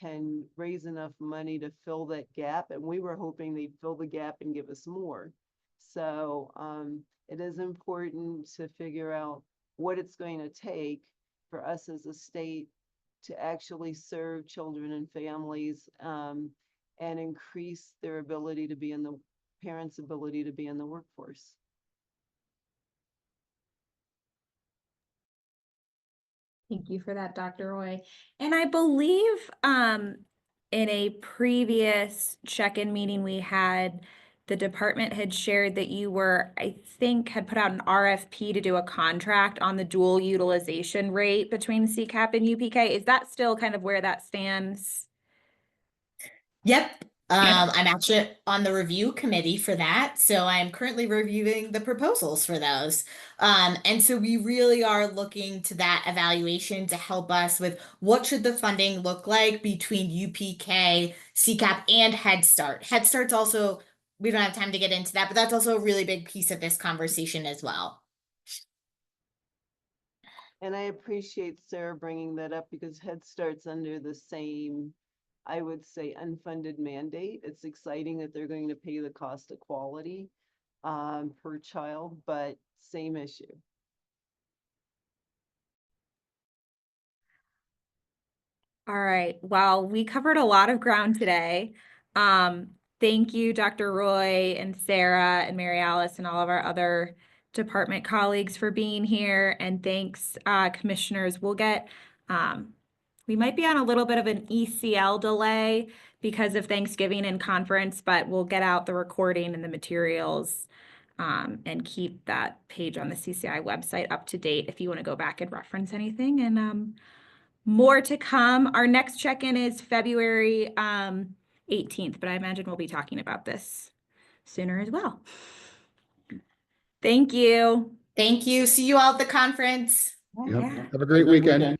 can raise enough money to fill that gap. And we were hoping they'd fill the gap and give us more. So it is important to figure out what it's going to take for us as a state to actually serve children and families and increase their ability to be in the parents' ability to be in the workforce. Thank you for that, Dr. Roy. And I believe in a previous check-in meeting we had, the department had shared that you were, I think, had put out an RFP to do a contract on the dual utilization rate between CCAP and UPK. Is that still kind of where that stands? Yep. I'm actually on the review committee for that. So I'm currently reviewing the proposals for those. And so we really are looking to that evaluation to help us with what should the funding look like between UPK, CCAP, and Head Start. Head Start's also, we don't have time to get into that, but that's also a really big piece of this conversation as well. And I appreciate Sarah bringing that up because Head Start's under the same, I would say, unfunded mandate. It's exciting that they're going to pay the cost of quality per child, but same issue. All right. Well, we covered a lot of ground today. Thank you, Dr. Roy and Sarah and Mary Alice and all of our other department colleagues for being here. And thanks, commissioners. We'll get, we might be on a little bit of an ECL delay because of Thanksgiving and conference, but we'll get out the recording and the materials and keep that page on the CCI website up to date if you want to go back and reference anything. And more to come. Our next check-in is February 18th, but I imagine we'll be talking about this sooner as well. Thank you. Thank you. See you all at the conference. Yep. Have a great weekend.